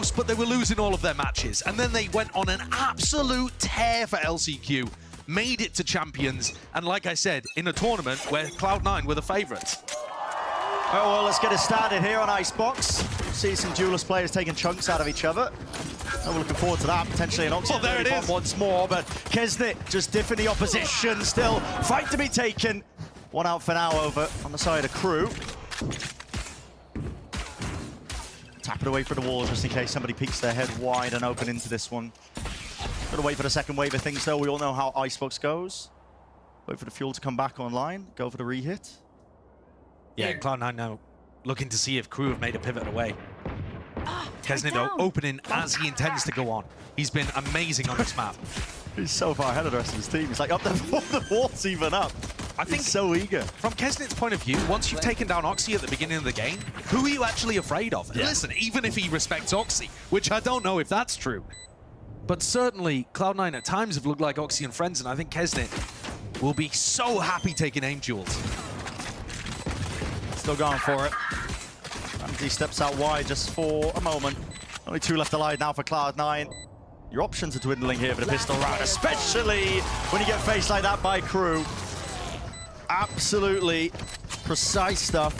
close, but they were losing all of their matches. And then they went on an absolute tear for LCQ, made it to champions, and like I said, in a tournament where Cloud9 were the favorites. Oh, well, let's get it started here on Icebox. See some Duelist players taking chunks out of each other. And we're looking forward to that, potentially an Oxy. Well, there it is. Once more, but Kesnit just diffing the opposition. Still, fight to be taken. One out for now over on the side of KRU. Tap it away for the wall just in case somebody peeks their head wide and open into this one. Gotta wait for the second wave of things though. We all know how Icebox goes. Wait for the fuel to come back online. Go for the re-hit. Yeah, Cloud9 now looking to see if KRU have made a pivot away. Kesnit though opening as he intends to go on. He's been amazing on this map. He's so far ahead of the rest of his team. He's like up there before the wall's even up. I think he's so eager. From Kesnit's point of view, once you've taken down Oxy at the beginning of the game, who are you actually afraid of? Yeah. Listen, even if he respects Oxy, which I don't know if that's true, but certainly Cloud9 at times have looked like Oxy and friends, and I think Kesnit will be so happy taking aim duels. Still going for it. Ramsey steps out wide just for a moment. Only 2 left alive now for Cloud9. Your options are dwindling here for the pistol round, especially when you get faced like that by KRU. Absolutely precise stuff.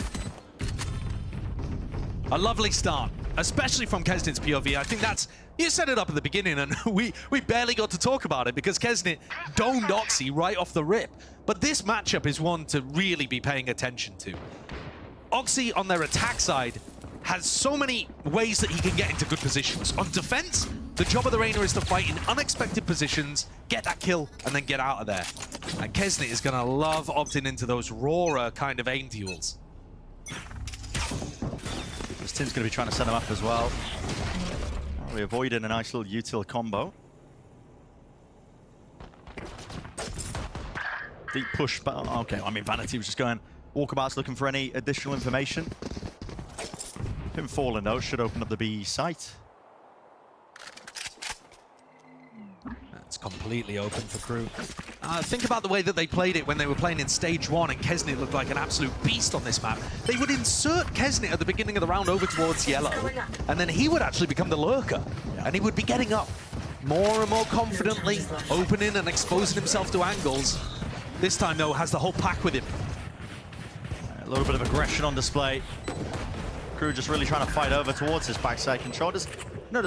A lovely start, especially from Kesnit's POV. I think that's, you set it up at the beginning and we barely got to talk about it because Kesnit domed Oxy right off the rip. But this matchup is one to really be paying attention to. Oxy on their attack side has so many ways that he can get into good positions. On defense, the job of the Reina is to fight in unexpected positions, get that kill, and then get out of there. And Kesnit is going to love opting into those rawer kind of aim duels. This team's going to be trying to set him up as well. We avoided a nice little util combo. Deep push, but okay, I mean, Vanity was just going walkabouts looking for any additional information. Him falling though should open up the B site. That's completely open for KRU. Think about the way that they played it when they were playing in stage 1 and Kesnit looked like an absolute beast on this map. They would insert Kesnit at the beginning of the round over towards yellow, and then he would actually become the lurker, and he would be getting up more and more confidently, opening and exposing himself to angles. This time though, has the whole pack with him. A little bit of aggression on display. KRU just really trying to fight over towards his backside control. There's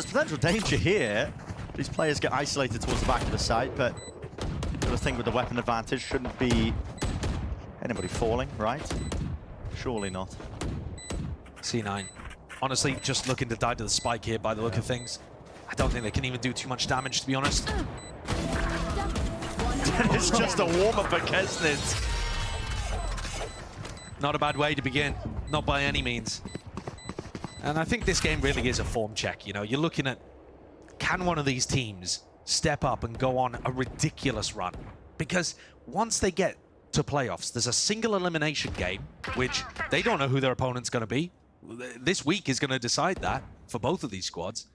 potential danger here. These players get isolated towards the back of the site, but the thing with the weapon advantage shouldn't be anybody falling, right? Surely not. C9, honestly, just looking to die to the spike here by the look of things. I don't think they can even do too much damage, to be honest. It's just a warm-up for Kesnit. Not a bad way to begin, not by any means. And I think this game really is a form check, you know? You're looking at, can one of these teams step up and go on a ridiculous run? Because once they get to playoffs, there's a single elimination game, which they don't know who their opponent's going to be. This week is going to decide that for both of these squads.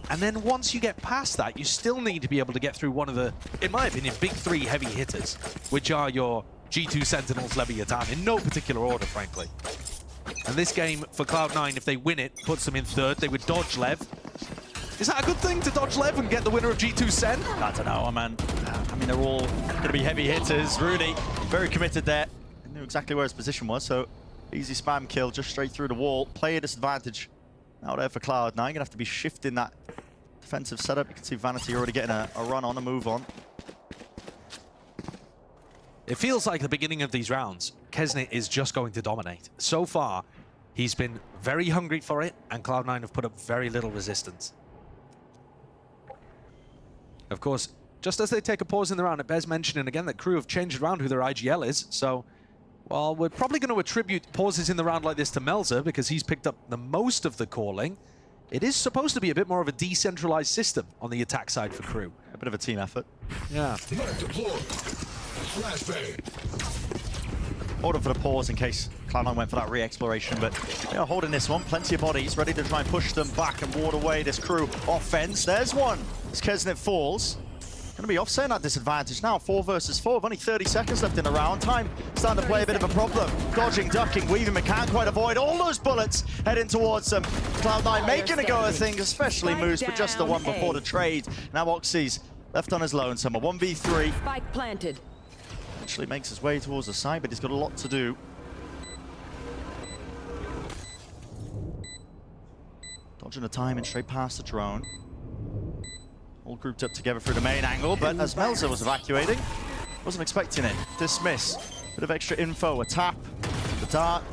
And then once you get past that, you still need to be able to get through one of the, in my opinion, big 3 heavy hitters, which are your G2 Sentinels, Leviathan, in no particular order, frankly. And this game, for Cloud9, if they win it, puts them in 3rd. They would dodge Lev. Is that a good thing to dodge Lev and get the winner of G2 Sen? I don't know, man. I mean, they're all going to be heavy hitters. Rooney, very committed there. He knew exactly where his position was, so easy spam kill just straight through the wall. Player disadvantage out there for Cloud9. Going to have to be shifting that defensive setup. You can see Vanity already getting a run on, a move on. It feels like the beginning of these rounds, Kesnit is just going to dominate. So far, he's been very hungry for it, and Cloud9 have put up very little resistance. Of course, just as they take a pause in the round, it bears mentioning again that KRU have changed around who their IGL is. So, while we're probably going to attribute pauses in the round like this to Melzer because he's picked up the most of the calling, it is supposed to be a bit more of a decentralized system on the attack side for KRU. A bit of a team effort. Yeah. Order for the pause in case Cloud9 went for that re-exploration, but they are holding this one. Plenty of bodies ready to try and push them back and ward away this KRU offense. There's one as Kesnit falls. Going to be offsetting that disadvantage now. 4 versus 4, with only 30 seconds left in the round. Time starting to play a bit of a problem. Dodging, ducking, weaving, but can't quite avoid all those bullets heading towards them. Cloud9 making a go of things, especially Moose, but just the one before the trade. Now Oxy's left on his lonesome. A 1v3. Spike planted. Actually makes his way towards the side, but he's got a lot to do. Dodging the time and straight past the drone. All grouped up together through the main angle, but as Melzer was evacuating, wasn't expecting it. Dismiss. Bit of extra info. A tap. The dart.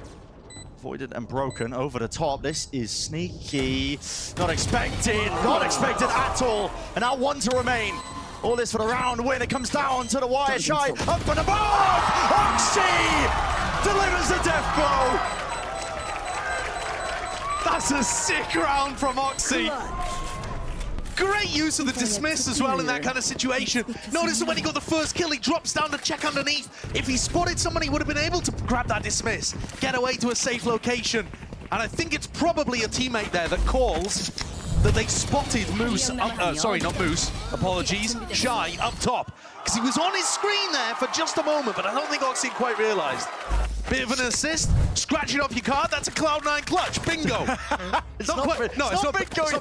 Voided and broken over the top. This is sneaky. Not expected. Not expected at all. And now 1 to remain. All this for the round win. It comes down to the wire. Shy up and above. Oxy delivers the death blow. That's a sick round from Oxy. Great use of the dismiss as well in that kind of situation. Notice that when he got the first kill, he drops down to check underneath. If he spotted someone, he would have been able to grab that dismiss, get away to a safe location. And I think it's probably a teammate there that calls that they spotted Moose, sorry, not Moose, apologies, Shy up top. Because he was on his screen there for just a moment, but I don't think Oxy quite realized. Bit of an assist, scratch it off your card, that's a Cloud9 clutch, bingo. It's not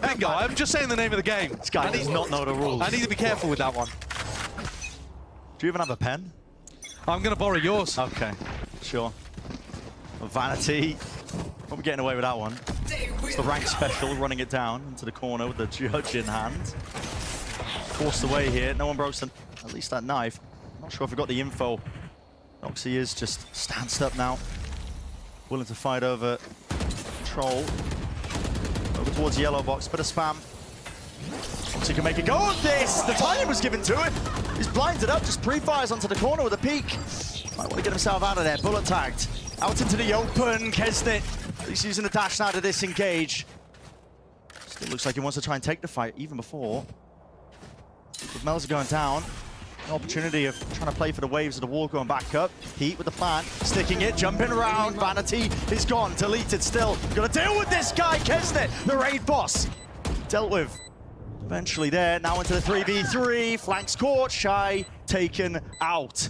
bingo, I'm just saying the name of the game. This guy does not know the rules. I need to be careful with that one. Do you even have a pen? I'm gonna borrow yours. Okay, sure. Vanity, probably getting away with that one. It's the rank special, running it down into the corner with the judge in hand. Forced away here, no one broke at least that knife. Not sure if we got the info. Oxy is just stanced up now, willing to fight over Troll. Over towards the yellow box, bit of spam. Oxy can make a go of this. The timing was given to him. He's blinded up, just pre-fires onto the corner with a peek. Might want to get himself out of there. Bullet tagged. Out into the open. Kesnit. He's using the dash now to disengage. Still looks like he wants to try and take the fight even before. With Melzer going down. An opportunity of trying to play for the waves of the wall going back up. Heat with the plan, sticking it, jumping around. Vanity is gone, deleted still. Got to deal with this guy, Kesnit, the raid boss. Dealt with eventually there. Now into the 3v3. Flanks caught, Shy taken out.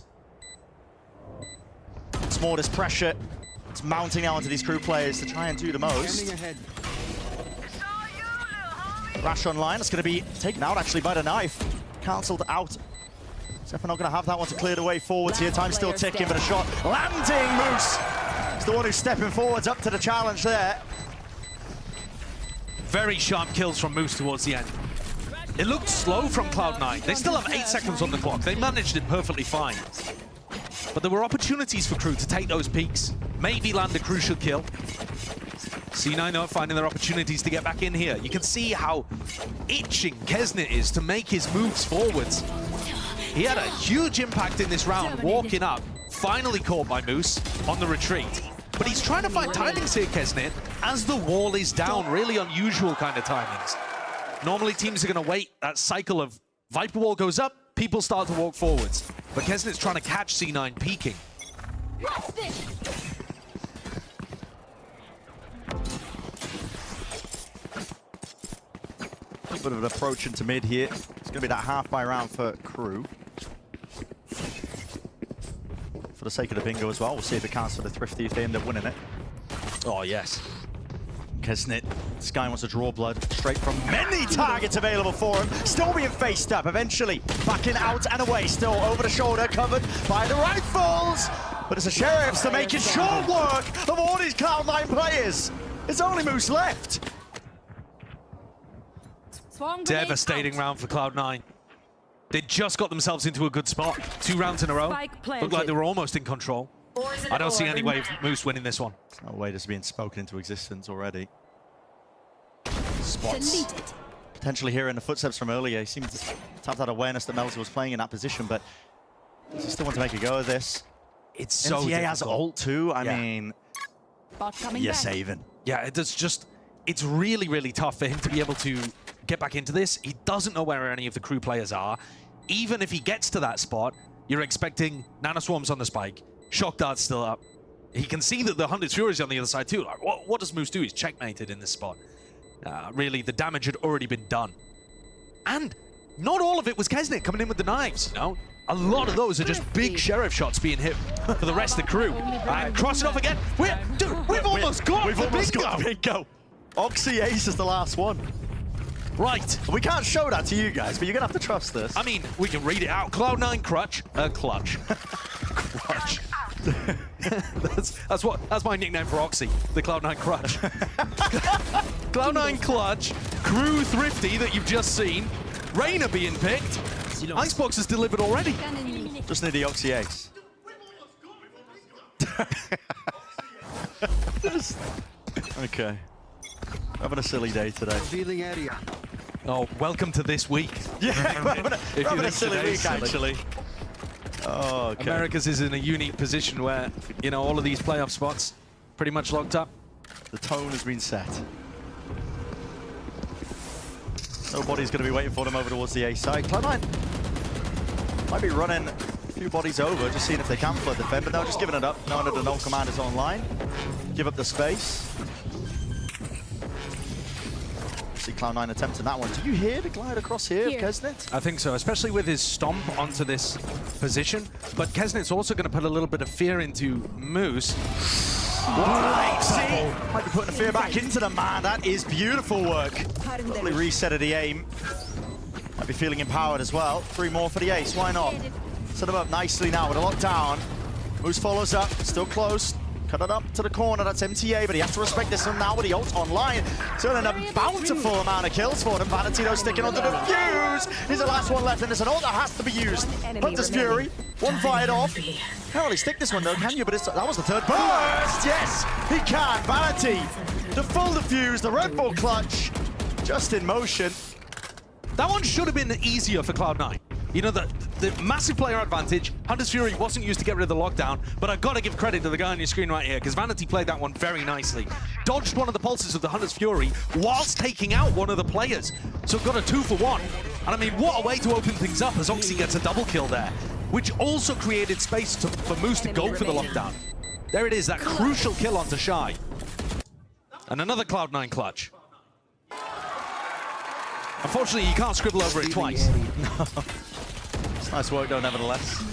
It's more this pressure. It's mounting now onto these crew players to try and do the most. Rash online, it's going to be taken out actually by the knife. Cancelled out. Zephyr not going to have that one to clear the way forwards here. Time still ticking, but a shot landing. Moose is the one who's stepping forwards up to the challenge there. Very sharp kills from Moose towards the end. It looked slow from Cloud9. They still have 8 seconds on the clock. They managed it perfectly fine. But there were opportunities for Crew to take those peaks, maybe land a crucial kill. C9 are finding their opportunities to get back in here. You can see how itching Kesnit is to make his moves forwards. He had a huge impact in this round, walking up, finally caught by Moose on the retreat. But he's trying to find timings here, Kesnit, as the wall is down. Really unusual kind of timings. Normally teams are going to wait. That cycle of Viper wall goes up, people start to walk forwards. But Kesnit's trying to catch C9 peeking. A bit of an approach into mid here. It's going to be that half buy round for Crew. For the sake of the bingo as well, we'll see if it counts for the Thrifty if they end up winning it. Oh, yes. Kesnit, this guy wants to draw blood straight from many targets available for him. Still being faced up, eventually backing out and away. Still over the shoulder, covered by the rifles. But it's the Sheriffs to make it short work of all these Cloud9 players. It's only Moose left. Devastating round for Cloud9. They just got themselves into a good spot. 2 rounds in a row. Looked like they were almost in control. I don't see any way of Moose winning this one. No way that's being spoken into existence already. Spots. Potentially hearing the footsteps from earlier. He seemed to have that awareness that Melzer was playing in that position, but does he still want to make a go of this? It's so NTA difficult. has ult too. I mean, you're saving. Yeah, it's really, really tough for him to be able to get back into this. He doesn't know where any of the crew players are. Even if he gets to that spot, you're expecting nanoswarms on the spike. Shock dart's still up. He can see that the Hunted Fury's on the other side too. Like, what does Moose do? He's checkmated in this spot. Really, the damage had already been done. And not all of it was Kesnet coming in with the knives, you know? A lot of those are just big sheriff shots being hit for the rest of the crew. Crossing off again. We've almost got the bingo. Oxy Ace is the last one. Right. We can't show that to you guys, but you're going to have to trust this. I mean, we can read it out. Cloud9 clutch. Clutch. Clutch. that's my nickname for Oxy, the Cloud9 Crutch. Cloud9 Clutch, Crew Thrifty that you've just seen, Reyna being picked, Icebox has delivered already. Just need the Oxy Ace. Okay. Having a silly day today. Oh, welcome to this week. Yeah, we're having a silly week, actually. Oh, okay. Americas is in a unique position where, you know, all of these playoff spots pretty much locked up. The tone has been set. Nobody's going to be waiting for them over towards the A side. Cloud9 might be running a few bodies over, just seeing if they can flood the defend, but no, just giving it up, knowing that the no command is online. Give up the space. See Cloud9 attempting that one. Do you hear the glide across here of Kesnet? I think so, especially with his stomp onto this position. But Kesnet's also going to put a little bit of fear into Moose. Right, see? Might be putting the fear back into the man. That is beautiful work. Lovely reset of the aim. Might be feeling empowered as well. 3 more for the ace, why not? Set him up nicely now with a lockdown. Moose follows up, still close. Cut it up to the corner, that's MTA, but he has to respect this one now with the ult online. Turning a bountiful amount of kills for them. Vanity though sticking onto the fuse. He's the last one left, and there's an ult that has to be used. Hunter's Fury, one fired off. Can't really stick this one though, can you? But that was the third burst. Yes, he can. Vanity, the full defuse, the Red Bull clutch, just in motion. That one should have been easier for Cloud9. You know, the massive player advantage. Hunter's Fury wasn't used to get rid of the lockdown, but I've got to give credit to the guy on your screen right here, because Vanity played that one very nicely. Dodged one of the pulses of the Hunter's Fury whilst taking out one of the players. So got a 2 for 1. And I mean, what a way to open things up as Oxy gets a double kill there, which also created space for Moose to go for the lockdown. There it is, that crucial kill onto Shy. And another Cloud9 clutch. Unfortunately, you can't scribble over it twice. It's nice work though, nevertheless.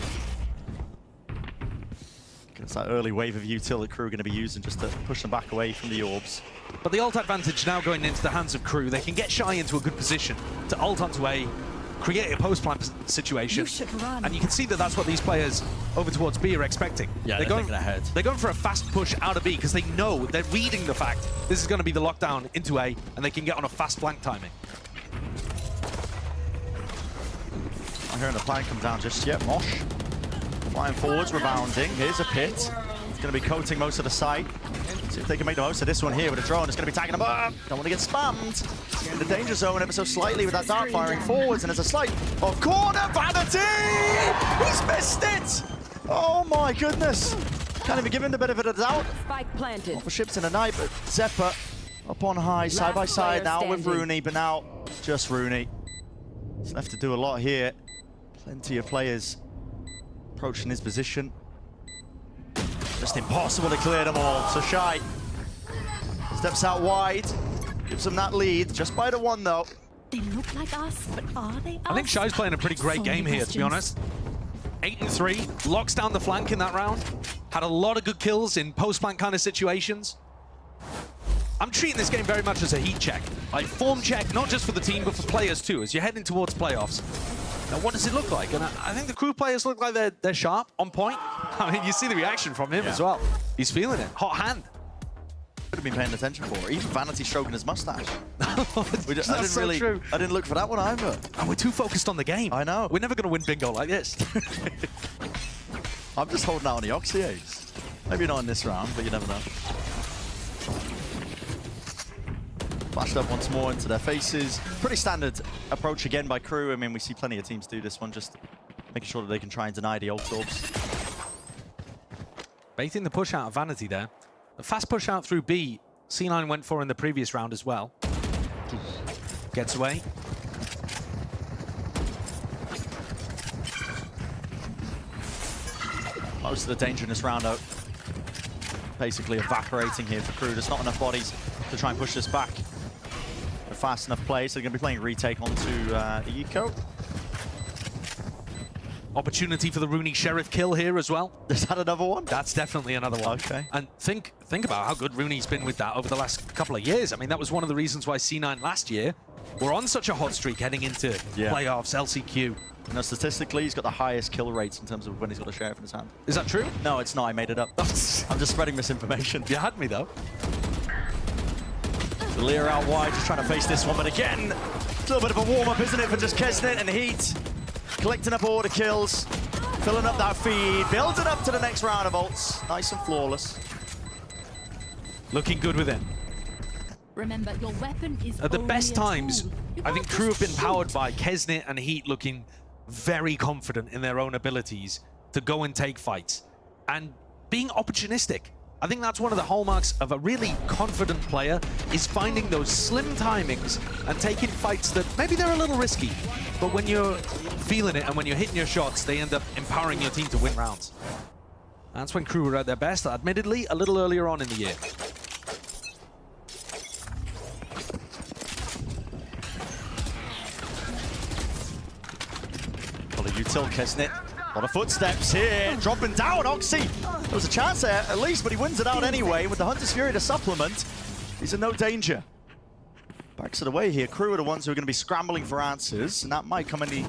It's that early wave of util that Crew are going to be using just to push them back away from the orbs. But the ult advantage now going into the hands of Crew. They can get Shy into a good position to ult onto A, create a post-plant situation. And you can see that that's what these players over towards B are expecting. Yeah, they're going ahead. They're going for a fast push out of B because they know, they're reading the fact this is going to be the lockdown into A, and they can get on a fast flank timing. Not hearing the plan come down just yet. Mosh flying forwards, rebounding. Here's a pit. It's going to be coating most of the site. See if they can make the most of this one here with a drone. It's going to be tagging them up. Don't want to get spammed. In the danger zone ever so slightly with that dart firing forwards, and there's a slight off corner. Vanity! He's missed it! Oh my goodness. Can't even give him the benefit of the doubt. Spike planted. For ships in the night, but Zeppa up on high, side by side now with Rooney, but now just Rooney. He's left to do a lot here. Plenty of players approaching his position. Just impossible to clear them all. So Shy steps out wide, gives him that lead, just by the 1 though. They look like us, but are they us? I think Shy's playing a pretty great game here, to be honest. 8 and 3, locks down the flank in that round. Had a lot of good kills in post-flank kind of situations. I'm treating this game very much as a heat check. Like form check, not just for the team, but for players too, as you're heading towards playoffs. Now, what does it look like? And I think the Crew players look like they're sharp, on point. I mean, you see the reaction from him as well. He's feeling it. Hot hand. Could have been paying attention for. Even Vanity stroking his mustache. That's so true. I didn't look for that one either. And we're too focused on the game. I know. We're never going to win bingo like this. I'm just holding out on the Oxy Ace. Maybe not in this round, but you never know. Flashed up once more into their faces. Pretty standard approach again by Crew. I mean, we see plenty of teams do this one, just making sure that they can try and deny the ult orbs. Baiting the push out of Vanity there. The fast push out through B, C9 went for in the previous round as well. Gets away. Most of the danger in this round out. Basically evaporating here for Crew. There's not enough bodies to try and push this back. A fast enough play, so they're going to be playing retake onto the eco. Opportunity for the Rooney Sheriff kill here as well. Is that another one? That's definitely another one. Okay. And think about how good Rooney's been with that over the last couple of years. I mean, that was one of the reasons why C9 last year were on such a hot streak heading into playoffs, LCQ. You know, statistically, he's got the highest kill rates in terms of when he's got a Sheriff in his hand. Is that true? No, it's not. I made it up. I'm just spreading misinformation. You had me, though. Lear out wide, just trying to face this one, but again, a little bit of a warm-up, isn't it, for just Kesnet and Heat. Collecting up order kills, filling up that feed, building up to the next round of ults. Nice and flawless. Looking good with it. Remember, your weapon is At the only best a times, tool. You I think can't Crew have just been powered shoot. by Kesnet and Heat looking very confident in their own abilities to go and take fights and being opportunistic. I think that's one of the hallmarks of a really confident player, is finding those slim timings and taking fights that maybe they're a little risky, but when you're feeling it and when you're hitting your shots, they end up empowering your team to win rounds. That's when Crew were at their best, admittedly a little earlier on in the year. Util Kesnet. A lot of footsteps here, dropping down. Oxy, there was a chance there at least, but he wins it out anyway. With the Hunter's Fury to supplement, he's in no danger. Backs it away here. Crew are the ones who are going to be scrambling for answers, and that might come in the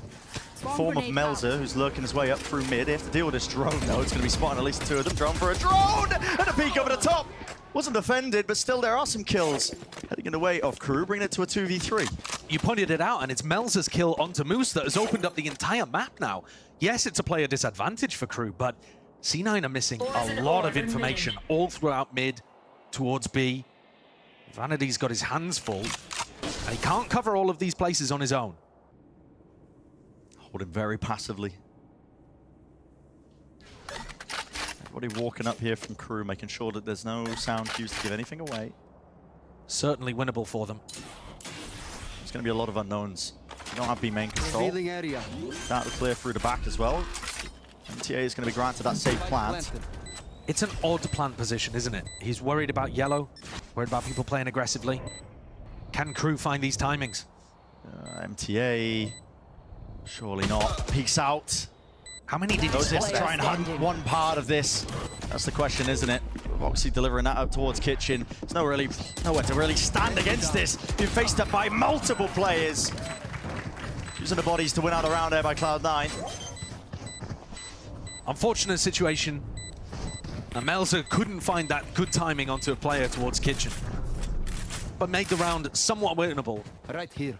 form of Melzer, who's lurking his way up through mid. They have to deal with this drone, though. It's going to be spotting at least two of them. Drone for a drone! And a peek over the top! Wasn't defended, but still there are some kills heading in the way of Crew, bringing it to a 2v3. You pointed it out, and it's Melzer's kill onto Moose that has opened up the entire map now. Yes, it's a player disadvantage for Crew, but C9 are missing a lot of information all throughout mid towards B. Vanity's got his hands full, and he can't cover all of these places on his own. Holding very passively. Everybody walking up here from Crew, making sure that there's no sound cues to give anything away. Certainly winnable for them. There's going to be a lot of unknowns. You don't have B main control. Start to clear through the back as well. MTA is going to be granted that safe plant. It's an odd plant position, isn't it? He's worried about yellow, worried about people playing aggressively. Can Crew find these timings? MTA, surely not. Peeks out. How many did he Goes in to spot try and hunt one part of this. That's the question, isn't it? Obviously delivering that up towards Kitchen. There's nowhere to really stand against this. Being faced up by multiple players. Using the bodies to win out a round there by Cloud9. Unfortunate situation. And Melzer couldn't find that good timing onto a player towards Kitchen, but made the round somewhat winnable. Right here.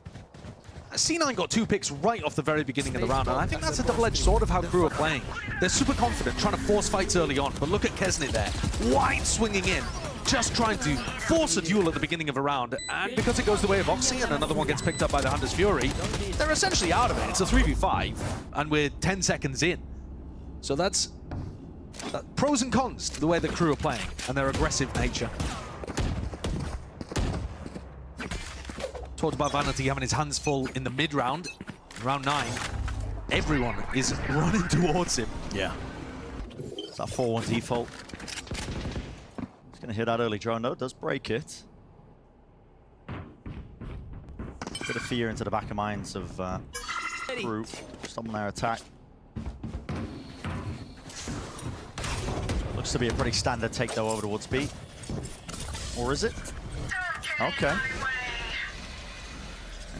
C9 got 2 picks right off the very beginning of the round, and I think that's a double-edged sword of how Crew are playing. They're super confident, trying to force fights early on, but look at Kesnet there, wide swinging in, just trying to force a duel at the beginning of a round, and because it goes the way of Oxy and another one gets picked up by the Hunter's Fury, they're essentially out of it. It's a 3v5, and we're 10 seconds in. So that's pros and cons to the way that Crew are playing, and their aggressive nature. Talked about Vanity having his hands full in the mid-round, round 9. Everyone is running towards him. Yeah. It's that 4-1 default. He's going to hit that early drone, though. Does break it. Bit of fear into the back of minds of Crew. Stopping their attack. Looks to be a pretty standard take, though, over towards B. Or is it? Okay.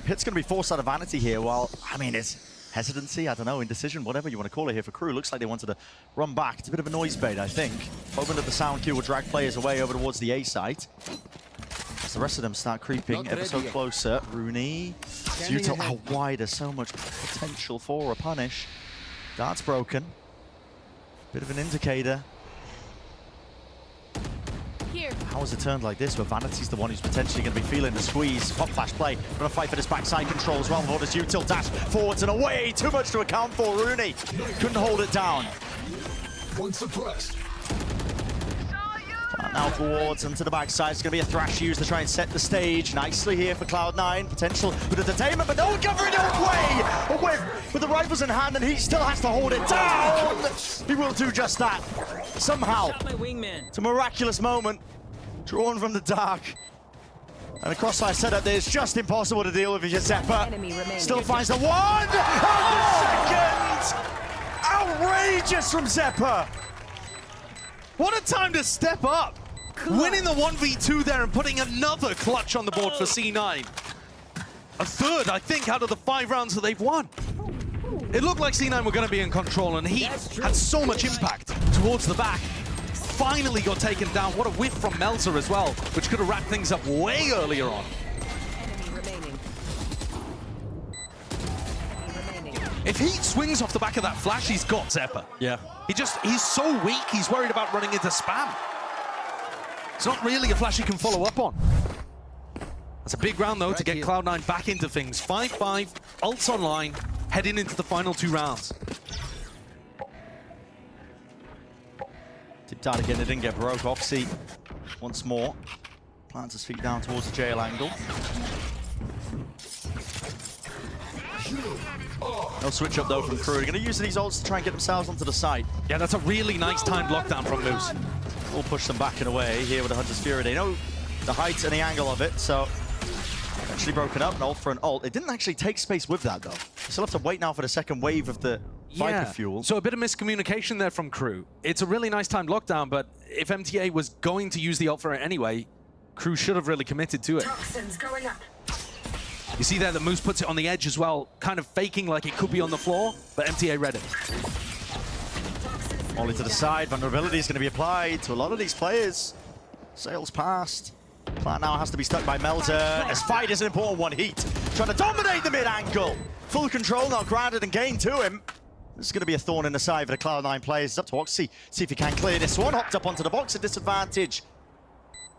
Pit's going to be forced out of Vanity here, while, I mean, it's hesitancy, I don't know, indecision, whatever you want to call it here for Crew. Looks like they wanted to run back. It's a bit of a noise bait, I think. Hoping that the sound cue will drag players away over towards the A site. As the rest of them start creeping ever so closer. Rooney, Zuto out wider, so much potential for a punish. Dart's broken. Bit of an indicator. How has it turned like this, where Vanity's the one who's potentially going to be feeling the squeeze? Pop flash play, going to fight for this backside control as well. Orders Util dash forwards and away. Too much to account for. Rooney couldn't hold it down. Now forwards and to the backside. It's going to be a thrash used to try and set the stage. Nicely here for Cloud9. Potential with entertainment, but no one covering it away with the rifles in hand, and he still has to hold it down. He will do just that. Somehow. It's a miraculous moment. Drawn from the dark. And a crossfire setup there is just impossible to deal with Giuseppe. Still finds the one! And the second! Outrageous from Zeppa! What a time to step up! Winning the 1v2 there and putting another clutch on the board for C9. A third, I think, out of the 5 rounds that they've won. It looked like C9 were going to be in control, and he had so much impact towards the back. Finally got taken down. What a whiff from Melzer as well, which could have wrapped things up way earlier on. If he swings off the back of that flash, he's got Zeppa. Yeah. He's so weak, he's worried about running into spam. It's not really a flash he can follow up on. That's a big round, though, to get Cloud9 back into things. 5-5, ults online, heading into the final 2 rounds. Tipped out again, they didn't get broke. Oxy once more plants his feet down towards the jail angle. No switch up though from KRU. They're going to use these ults to try and get themselves onto the side. Yeah, that's a really nice timed lockdown from Moose. We'll push them back and away here with the Hunter's Fury. They know the height and the angle of it, so actually broken up, an ult for an ult. It didn't actually take space with that though. You still have to wait now for the second wave of the Viper fuel. So a bit of miscommunication there from KRU. It's a really nice timed lockdown, but if MTA was going to use the ult for it anyway, KRU should have really committed to it. Toxins going up. You see there that Moose puts it on the edge as well, kind of faking like it could be on the floor, but MTA read it. Molly to the side, vulnerability is going to be applied to a lot of these players. Sails past. Plant now has to be stuck by Melzer. This fight is an important one. Heat trying to dominate the mid-angle. Full control now granted and gained to him. This is going to be a thorn in the side for the Cloud9 players. It's up to Oxy. See if he can clear this one. Hopped up onto the box at disadvantage.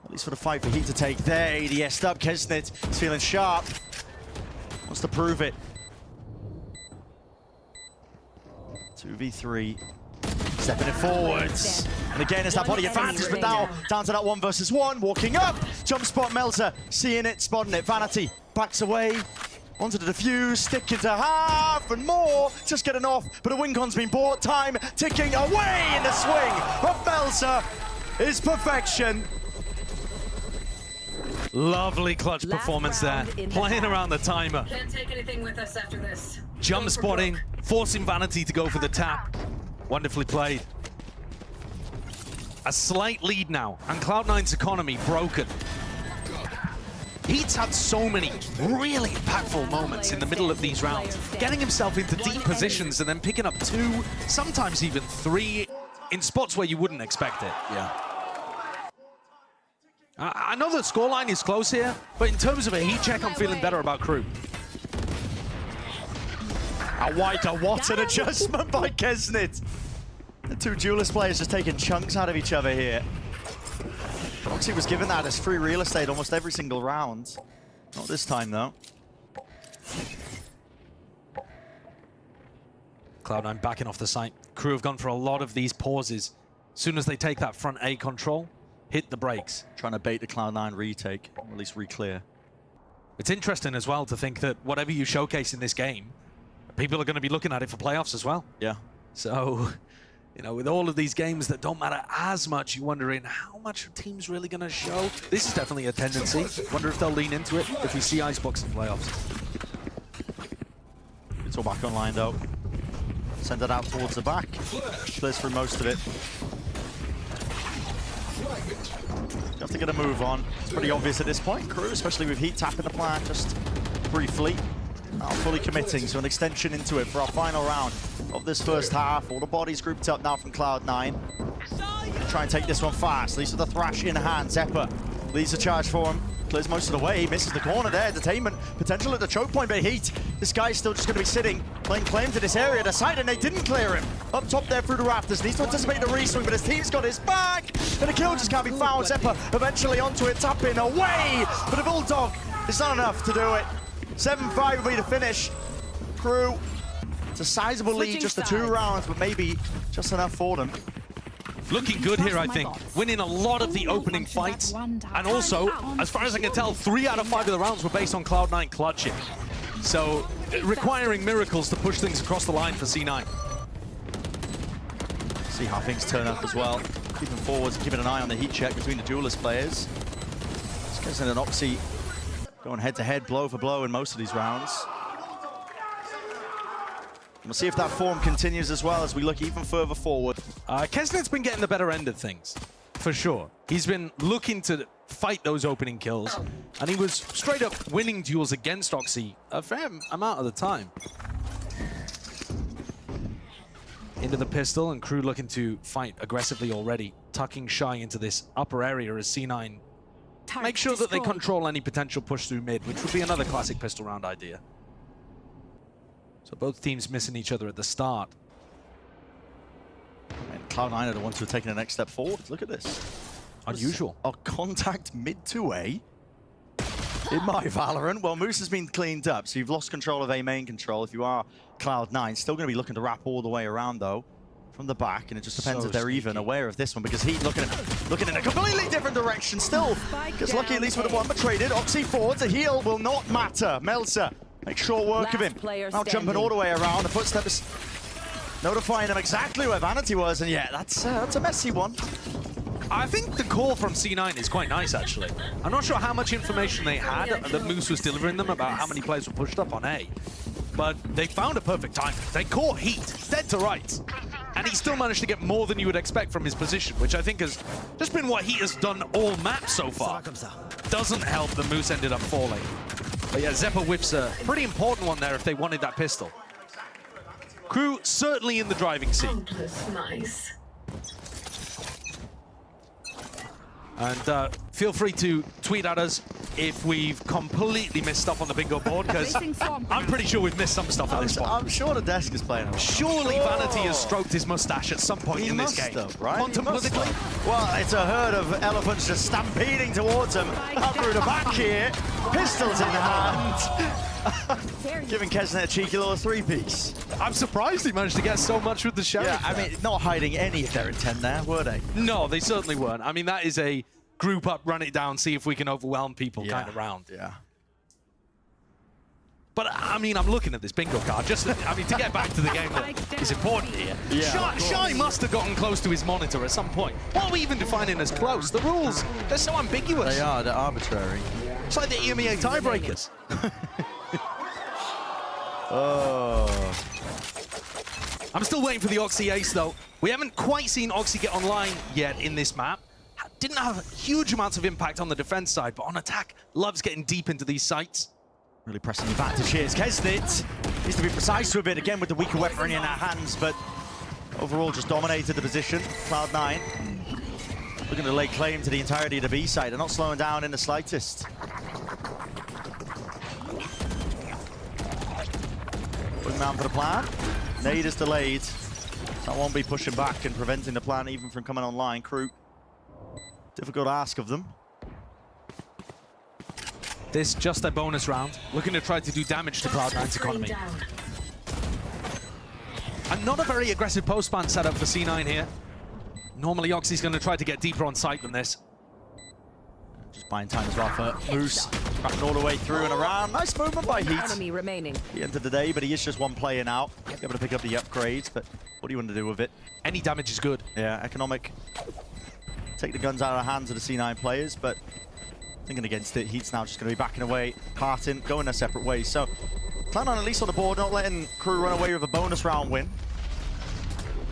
At least for the fight for Heat to take there. ADS'd up. Kesnit is feeling sharp. Wants to prove it. 2v3. Stepping it forwards. And again, it's that body advantage, but now down to that 1 versus 1. Walking up. Jump spot Melzer. Seeing it, spotting it. Vanity backs away. Onto the defuse. Stick into half and more. Just getting off, but a win con's been bought. Time ticking away in the swing of Melzer is perfection. Lovely clutch performance there. Playing around the timer. Can't take anything with us after this. Jump spotting, forcing Vanity to go for the tap. Wonderfully played. A slight lead now, and Cloud9's economy broken. Heat's had so many really impactful moments in the middle of these rounds, getting himself into deep positions and then picking up 2, sometimes even 3, in spots where you wouldn't expect it. Yeah. I know the scoreline is close here, but in terms of a heat check, I'm feeling better about KRU. What an adjustment by Kesnit. The 2 duelist players just taking chunks out of each other here. Oxy was given that as free real estate almost every single round. Not this time though. Cloud9 backing off the site. KRU have gone for a lot of these pauses. As soon as they take that front A control, hit the brakes. Trying to bait the Cloud9 retake, or at least re-clear. It's interesting as well to think that whatever you showcase in this game, people are going to be looking at it for playoffs as well. Yeah. So, you know, with all of these games that don't matter as much, you're wondering how much are teams really going to show? This is definitely a tendency. Wonder if they'll lean into it if we see Icebox in playoffs. It's all back online though. Send it out towards the back. Clears through most of it. You have to get a move on. It's pretty obvious at this point. KRU, especially with Heat tapping the plan just briefly. Now fully committing to an extension into it for our final round of this first half. All the bodies grouped up now from Cloud9. Try and take this one fast. These are the thrash in hand. Zeppa leads the charge for him. Clears most of the way. Misses the corner there. Entertainment potential at the choke point, but Heat. This guy's still just going to be sitting, playing claim to this area. The side, and they didn't clear him. Up top there through the rafters. Needs to anticipate the re-swing, but his team's got his back. And the kill just can't be found. Zeppa eventually onto it, tapping away. But the Bulldog is not enough to do it. 7-5 will be the finish. KRU, it's a sizable lead, just the 2 rounds, but maybe just enough for them. Looking good here, I think. Winning a lot of the opening fights. And also, as far as I can tell, 3 out of 5 of the rounds were based on Cloud9 clutching. So, requiring miracles to push things across the line for C9. See how things turn up as well. Keeping forwards and keeping an eye on the heat check between the duelist players. Kesnit and Oxy going head-to-head, blow for blow in most of these rounds. We'll see if that form continues as well as we look even further forward. Kesnet's been getting the better end of things, for sure. He's been looking to fight those opening kills, and he was straight up winning duels against Oxy a fair amount of the time. Into the pistol, and KRU looking to fight aggressively already, tucking Shy into this upper area as C9 make sure that they control any potential push through mid, which would be another classic pistol round idea. So both teams missing each other at the start. And Cloud9 are the ones who are taking the next step forward. Look at this. Unusual. A contact mid to A in my Valorant. Well, Moose has been cleaned up, so you've lost control of A main control. If you are Cloud9, still going to be looking to wrap all the way around, though, from the back, and it just depends if they're even aware of this one, because he's looking in a completely different direction still. Gets lucky at least with the one, but traded. Oxy forwards, a heal will not matter. Melsa makes short work of him. Now jumping all the way around, the footstep is notifying him exactly where Vanity was, and yeah, that's a messy one. I think the call from C9 is quite nice, actually. I'm not sure how much information they had that Moose was delivering them about how many players were pushed up on A, but they found a perfect time. They caught Heat, dead to rights, and he still managed to get more than you would expect from his position, which I think has just been what Heat has done all map so far. Doesn't help that Moose ended up falling. But yeah, Zeppa whips a pretty important one there if they wanted that pistol. KRU certainly in the driving seat. Nice. And feel free to tweet at us if we've completely missed stuff on the bingo board, because I'm pretty sure we've missed some stuff at this point. I'm sure the desk is playing. Surely Vanity has stroked his mustache at some point in this game. Have, right? Contemplatively? Well, it's a herd of elephants just stampeding towards him. Up through the back here. Pistols in hand. Giving Kesnet a cheeky little three-piece. I'm surprised he managed to get so much with the sheriff. Yeah, I mean, not hiding any of their intent there, were they? No, they certainly weren't. I mean, that is a group up, run it down, see if we can overwhelm people kind of round. Yeah. But, I mean, I'm looking at this bingo card. Just, I mean, to get back to the game that is important here. Yeah. Shy must have gotten close to his monitor at some point. What are we even defining as close? The rules, they're so ambiguous. They are, they're arbitrary. It's like the EMEA tiebreakers. Oh. I'm still waiting for the Oxy ace, though. We haven't quite seen Oxy get online yet in this map. Didn't have huge amounts of impact on the defense side, but on attack, loves getting deep into these sites. Really pressing you back to Cheers. Kesnet needs to be precise with it again with the weaker weaponry in our hands, but overall just dominated the position. Cloud9 looking to lay claim to the entirety of the B side. They're not slowing down in the slightest. Looking around for the plan. Nade is delayed. That won't be pushing back and preventing the plan even from coming online. KRU, difficult ask of them. This just a bonus round, looking to try to do damage to Cloud9's economy. And not a very aggressive post-ban setup for C9 here. Normally Oxy's going to try to get deeper on site than this. Just buying time as well for Moose. Cracking all the way through and around. Nice movement by Heat. Enemy remaining. The end of the day, but he is just one player now. Able to pick up the upgrades, but what do you want to do with it? Any damage is good. Yeah, economic. Take the guns out of the hands of the C9 players, but thinking against it, Heat's now just going to be backing away, parting, going their separate ways. So, Cloud9 at least on the board, not letting KRU run away with a bonus round win.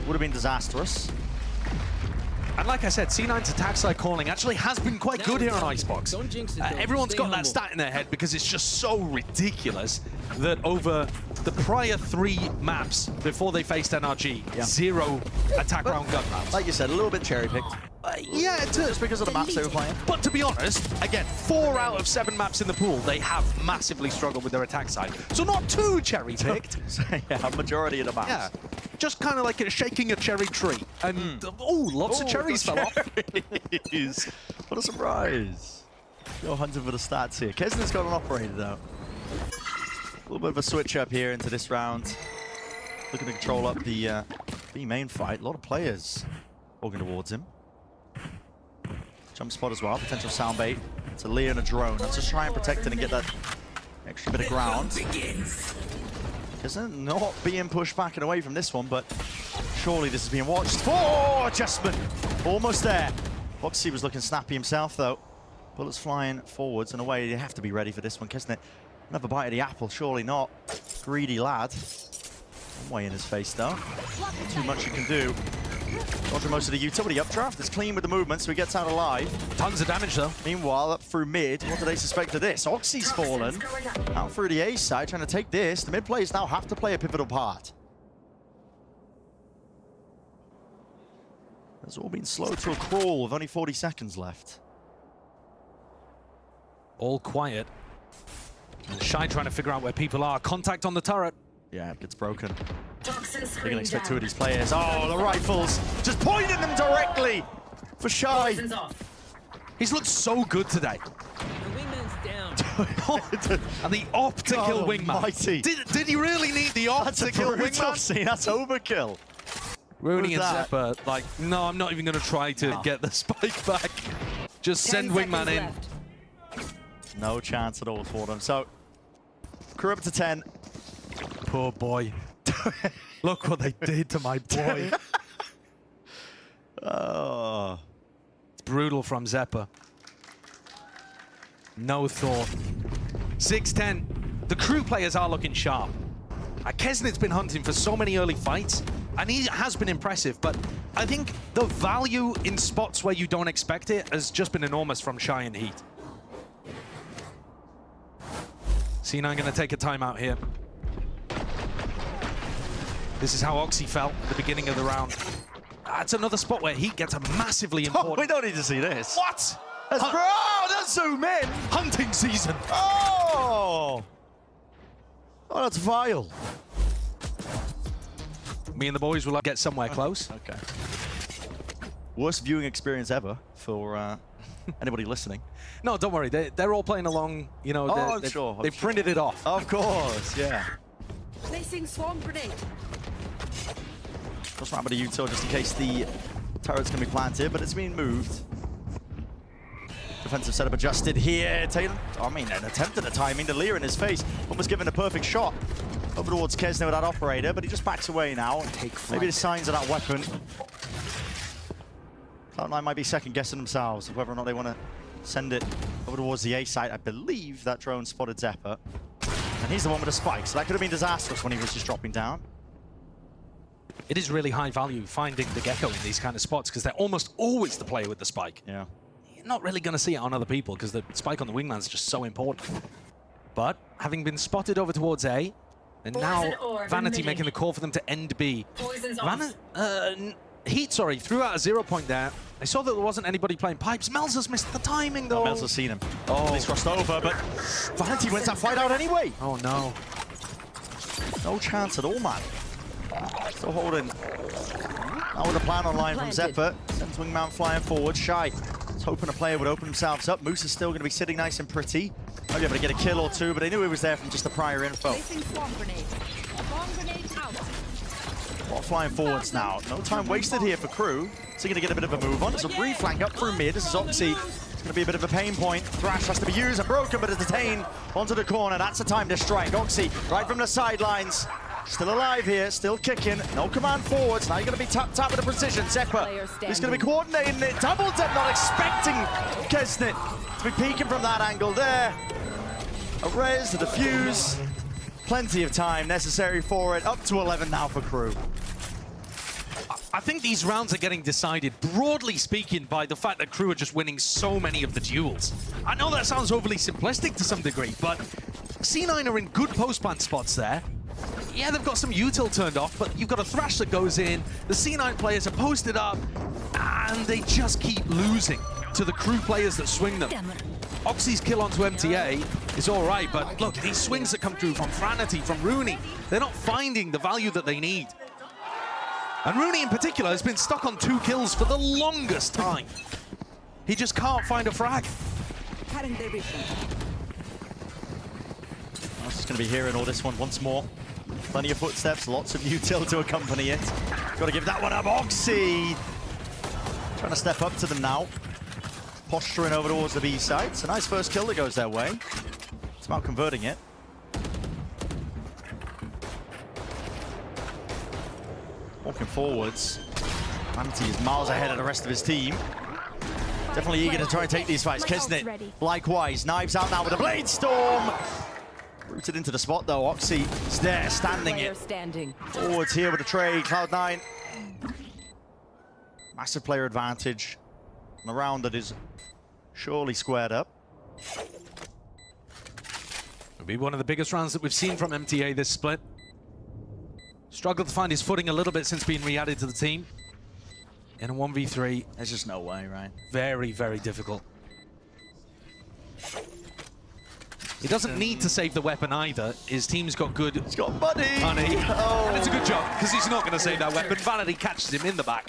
Would have been disastrous. And like I said, C9's attack side calling actually has been quite good here on Icebox. Everyone's got that stat in their head because it's just so ridiculous that over the prior 3 maps before they faced NRG, 0 attack round gun rounds. Like you said, a little bit cherry-picked. Yeah, just because of the maps they were playing. But to be honest, again, 4 out of 7 maps in the pool, they have massively struggled with their attack side. So not too cherry-picked. Yeah, majority of the maps. Yeah, just kind of like shaking a cherry tree. And, oh, lots of cherries fell off. What a surprise. Go hunting for the stats here. Kesnet's got an operator, though. A little bit of a switch up here into this round. Looking to control up the B main fight. A lot of players walking towards him. Jump spot as well, potential sound bait. It's a Lee and a drone. Let's just try and protect it and get that extra bit of ground. Kesnet not being pushed back and away from this one, but surely this is being watched. Oh, adjustment! Almost there. Foxy was looking snappy himself, though. Bullets flying forwards and away. You have to be ready for this one. Kesnet, another bite of the apple, surely not. Greedy lad. One way in his face, though. Not too much you can do. Dodging most of the utility updraft. It's clean with the movement, so he gets out alive. Tons of damage, though. Meanwhile, up through mid, what do they suspect of this? Oxy's fallen. Out through the A side, trying to take this. The mid players now have to play a pivotal part. It's all been slowed to a crawl with only 40 seconds left. All quiet. And Shy trying to figure out where people are. Contact on the turret. Yeah, it gets broken. Toxin They're screen going to expect down. two of these players. Oh, the rifles just pointing them directly for Shy. Poison's off. He's looked so good today. The wingman's down. And the op to kill God wingman. almighty. Did he really need the op That's to a kill brutal wingman? scene. That's overkill. Rooney and What was that? Zeppa, like, no, I'm not even going to try to get the spike back. Just send 10 wingman in. seconds left. No chance at all for them. So, crew up to 10. Poor boy. Look what they did to my boy. Oh. It's brutal from Zeppa. No thought. 6-10. The crew players are looking sharp. Kesnit's been hunting for so many early fights, and he has been impressive, but I think the value in spots where you don't expect it has just been enormous from Shy and Heat. C9 going to take a timeout here. This is how Oxy felt at the beginning of the round. That's another spot where Heat gets a massively important... Oh, we don't need to see this. What? That's oh, that's zoom in. Hunting season. Oh. Oh, that's vile. Me and the boys will get somewhere close. Okay. Worst viewing experience ever for anybody listening. No, don't worry. They're all playing along. You know, I'm sure. They've printed it off. Of course, yeah. Placing swarm grenade. Just round with the util just in case the turret's going to be planted, but it's being moved. Defensive setup adjusted here. Taylor, I mean, an attempt at the timing. The Lear in his face, almost given a perfect shot over towards Kesner with that operator, but he just backs away now. Maybe the signs of that weapon. Cloud9 might be second guessing themselves of whether or not they want to send it over towards the A site. I believe that drone spotted Zeppa, and he's the one with the spike, so that could have been disastrous when he was just dropping down. It is really high value finding the Gecko in these kind of spots because they're almost always the player with the spike. Yeah. You're not really going to see it on other people because the spike on the wingman is just so important. But having been spotted over towards A, and now Poison orb Vanity emitting. making the call for them to end B. Poison's off. Heat, sorry, threw out a 0 point there. I saw that there wasn't anybody playing pipes. Mel's has missed the timing though. Mel's has seen him. Oh, he's crossed over, but Vanity wins that fight out anyway. Oh no. No chance at all, man. Still holding. Now with a plan online from Zephyr. Sends Wingman flying forward. Shy. He's hoping a player would open themselves up. Moose is still going to be sitting nice and pretty. Might be able to get a kill or two, but they knew he was there from just the prior info. Placing swarm grenade. Swarm grenade out. Well, flying forwards now. No time wasted here for crew. So going to get a bit of a move on. There's a reflank up through mid. This is Oxy. It's going to be a bit of a pain point. Thrash has to be used and broken, but it's detained onto the corner. That's the time to strike. Oxy right from the sidelines. Still alive here, still kicking. No command forwards. Now you're going to be tap with the precision. Zeppa, he's going to be coordinating it. Double dip, not expecting Kesnit to be peeking from that angle there. A res, the defuse. Plenty of time necessary for it. Up to 11 now for crew. I think these rounds are getting decided, broadly speaking, by the fact that crew are just winning so many of the duels. I know that sounds overly simplistic to some degree, but C9 are in good post-plant spots there. Yeah, they've got some util turned off, but you've got a Thrash that goes in. The C9 players are posted up, and they just keep losing to the crew players that swing them. Oxy's kill onto MTA is all right, but look, these swings that come through from Franity, from Rooney, they're not finding the value that they need. And Rooney in particular has been stuck on 2 kills for the longest time. He just can't find a frag. I'm just going to be hearing all this one once more. Plenty of footsteps, lots of util to accompany it. Got to give that one up, Oxy! Trying to step up to them now. Posturing over towards the B side. It's a nice first kill that goes their way. It's about converting it. Walking forwards. Vanity is miles ahead of the rest of his team. Definitely eager to try and take these fights. Kesnit, likewise, knives out now with a Blade Storm. Rooted into the spot though. Oxy is there, standing Player it. standing. Forwards here with a trade. Cloud9. Massive player advantage. On a round that is surely squared up. It'll be one of the biggest rounds that we've seen from MTA this split. Struggled to find his footing a little bit since being re-added to the team. In a 1v3. There's just no way, right? Very, very difficult. He doesn't need to save the weapon either. His team's got good He's got money. Oh. And it's a good job, because he's not going to save that weapon. Vanity catches him in the back.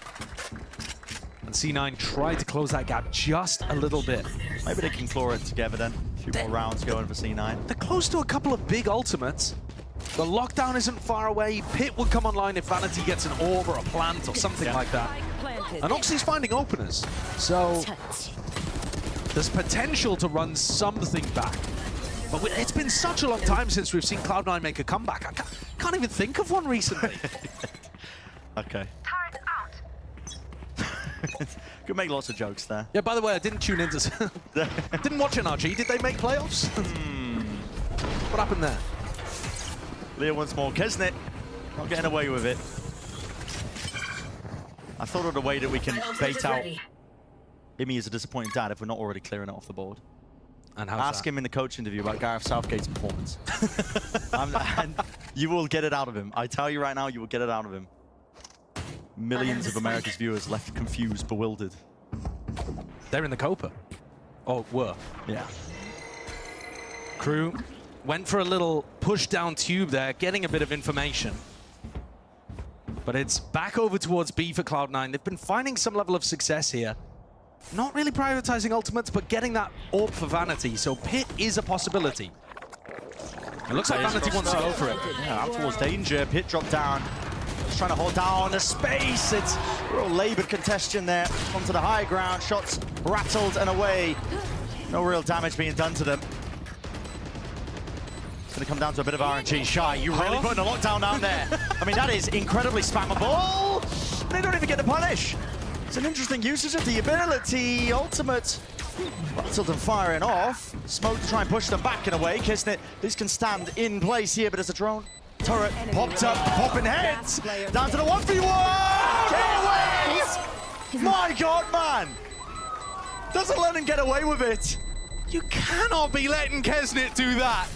And C9 tried to close that gap just a little bit. Maybe they can claw it together then. A few more rounds going for C9. They're close to a couple of big ultimates. The lockdown isn't far away. Pit will come online if Vanity gets an orb or a plant or something like that. And Oxy's finding openers. So there's potential to run something back. But it's been such a long time since we've seen Cloud9 make a comeback. I can't even think of one recently. Okay. Could make lots of jokes there. Yeah, by the way, I didn't tune into... didn't watch NRG. Did they make playoffs? What happened there? Leah once more. Kesnet not getting away with it. I thought of a way that we can bait out Imi as a disappointing dad if we're not already clearing it off the board. And how's Ask that? him in the coach interview about Gareth Southgate's performance. And you will get it out of him. I tell you right now, you will get it out of him. Millions of America's viewers left confused, bewildered. They're in the Copa. Oh, were. Yeah. KRU went for a little push down tube there, getting a bit of information. But it's back over towards B for Cloud9. They've been finding some level of success here. Not really prioritizing ultimates, but getting that orb for Vanity. So Pit is a possibility. It looks like Vanity wants to go for it. Yeah, out towards danger. Pit drop down. Just trying to hold down the space. It's a real labored congestion there. Onto the high ground. Shots rattled and away. No real damage being done to them. It's going to come down to a bit of RNG. Shy, you really putting a lockdown down there. I mean, that is incredibly spammable. They don't even get the punish. It's an interesting usage of the ability. Ultimate. Rattled and firing off. Smoke to try and push them back in a way. Kisnet, this can stand in place here, but as a drone turret popped up, popping heads. Down to the 1v1. Get away! My God, man. Doesn't let him get away with it. You cannot be letting Kesnet do that.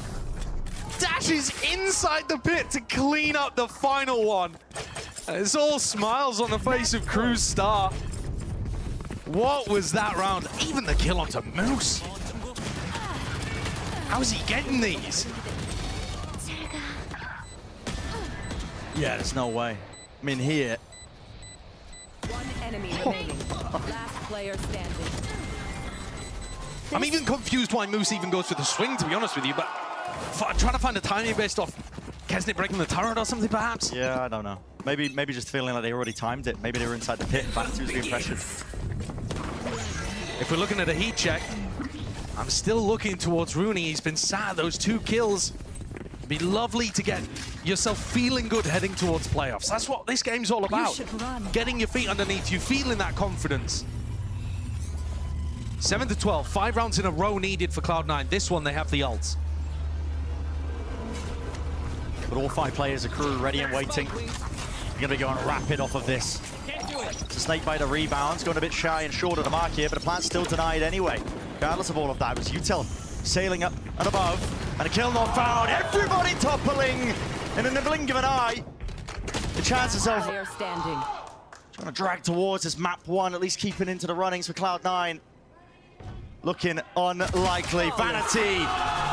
Dashes inside the pit to clean up the final one. It's all smiles on the face of KRU's star. What was that round? Even the kill onto Moose. How's he getting these? Yeah, there's no way. I mean, here. One enemy remaining. Last player standing. I'm even confused why Moose even goes for the swing, to be honest with you, but trying to find a timing based off Kesnet breaking the turret or something, perhaps? Yeah, I don't know. Maybe just feeling like they already timed it. Maybe they were inside the pit and Vanity was being pressured. If we're looking at a heat check, I'm still looking towards Rooney. He's been sad, those 2 kills. It'd be lovely to get yourself feeling good heading towards playoffs. That's what this game's all about. Getting your feet underneath you, feeling that confidence. 7 to 12, 5 rounds in a row needed for Cloud9. This one, they have the ults. But all 5 players are KRU ready and waiting. They're going to be going rapid off of this. It's a snake bite of rebounds, going a bit shy and short of the mark here, but the plant's still denied anyway. Regardless of all of that, it was Util sailing up and above, and a kill not found. Everybody toppling, and in the blink of an eye, the chances of Player standing. trying to drag towards this map 1, at least keeping into the runnings for Cloud9. Looking unlikely. Vanity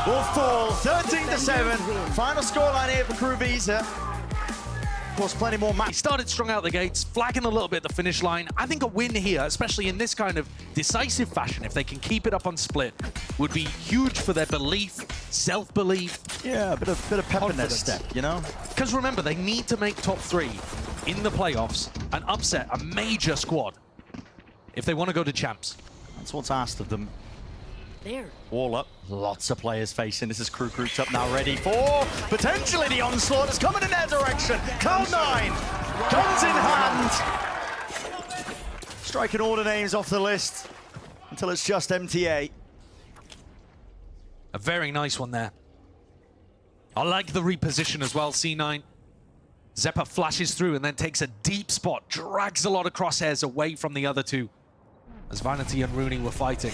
will fall 13-7. Final scoreline here for KRU Visa. Of course, plenty more match. He started strong out the gates, flagging a little bit the finish line. I think a win here, especially in this kind of decisive fashion, if they can keep it up on split, would be huge for their belief, self-belief. Yeah, a bit of pep in their step, you know? Because remember, they need to make top 3 in the playoffs and upset a major squad if they want to go to champs. That's what's asked of them. There. Wall up, lots of players facing. This is KRU grouped up now, ready for potentially the onslaught that's coming in their direction. Cloud9, guns in hand. Striking all the names off the list until it's just MTA. A very nice one there. I like the reposition as well, C9. Zeppa flashes through and then takes a deep spot, drags a lot of crosshairs away from the other two as Vanity and Rooney were fighting.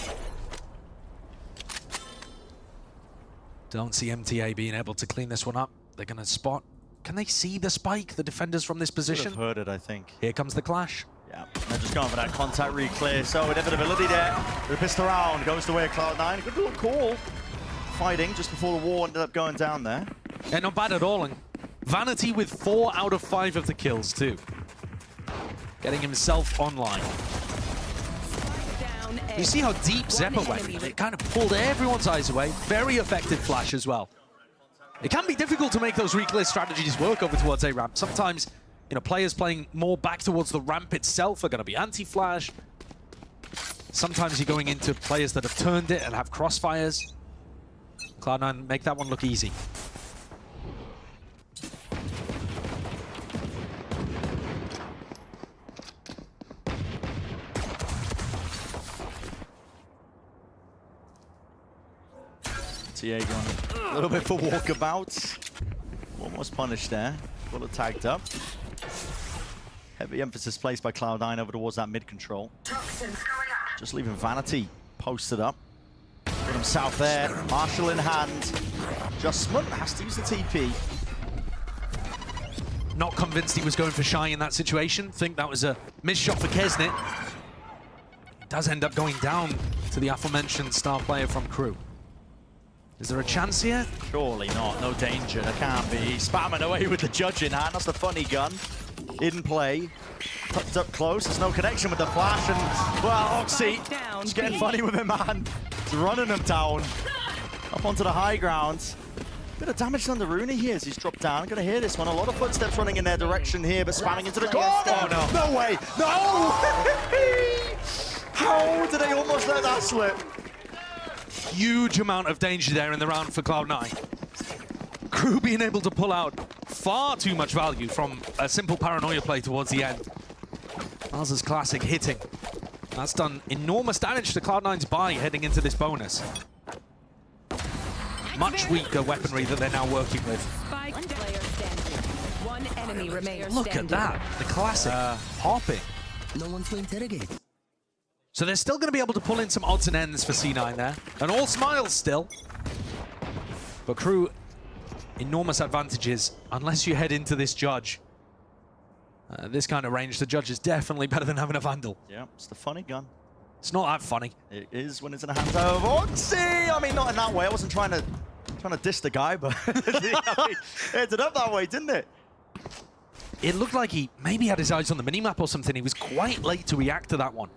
Don't see MTA being able to clean this one up. They're going to spot. Can they see the spike, the defenders from this position? Could have heard it, I think. Here comes the clash. Yeah, they're just going for that contact re-clear. So inevitability there. They're pissed around, goes the way of Cloud9. Good little call. Fighting just before the war ended up going down there. Yeah, not bad at all. And Vanity with 4 out of 5 of the kills too. Getting himself online. You see how deep Zeppa went? It kind of pulled everyone's eyes away. Very effective flash as well. It can be difficult to make those re-clear strategies work over towards A ramp. Sometimes, you know, players playing more back towards the ramp itself are going to be anti-flash. Sometimes you're going into players that have turned it and have crossfires. Cloud9 make that one look easy. TA going a little bit for walkabouts. Almost punished there. Bullet tagged up. Heavy emphasis placed by Cloud9 over towards that mid control. Toxins going up. Just leaving Vanity posted up. Put him south there. Marshall in hand. Justman has to use the TP. Not convinced he was going for Shy in that situation. Think that was a missed shot for Kesnit. Does end up going down to the aforementioned star player from KRU. Is there a chance here? Surely not. No danger. There can't be. Spamming away with the judge in hand. That's the funny gun. In play. Tucked up close. There's no connection with the flash. And, well, Oxy is getting funny with him, man. He's running him down. Up onto the high ground. Bit of damage done to Rooney here as he's dropped down. Gonna hear this one. A lot of footsteps running in their direction here, but spamming into the corner. Oh, no. No way. No! How did they almost let that slip? Huge amount of danger there in the round for Cloud9. KRU being able to pull out far too much value from a simple paranoia play towards the end. Miles's classic hitting. That's done enormous damage to Cloud9's buy heading into this bonus. Much weaker weaponry that they're now working with. Spike player standing. One enemy remains. Look at that, the classic hopping. No one to interrogate. So they're still going to be able to pull in some odds and ends for C9 there. And all smiles still. But KRU, enormous advantages unless you head into this judge. This kind of range, the judge is definitely better than having a Vandal. Yeah, it's the funny gun. It's not that funny. It is when it's in the hands of Oxy. I mean, not in that way. I wasn't trying to diss the guy, but it ended up that way, didn't it? It looked like he maybe had his eyes on the minimap or something. He was quite late to react to that one.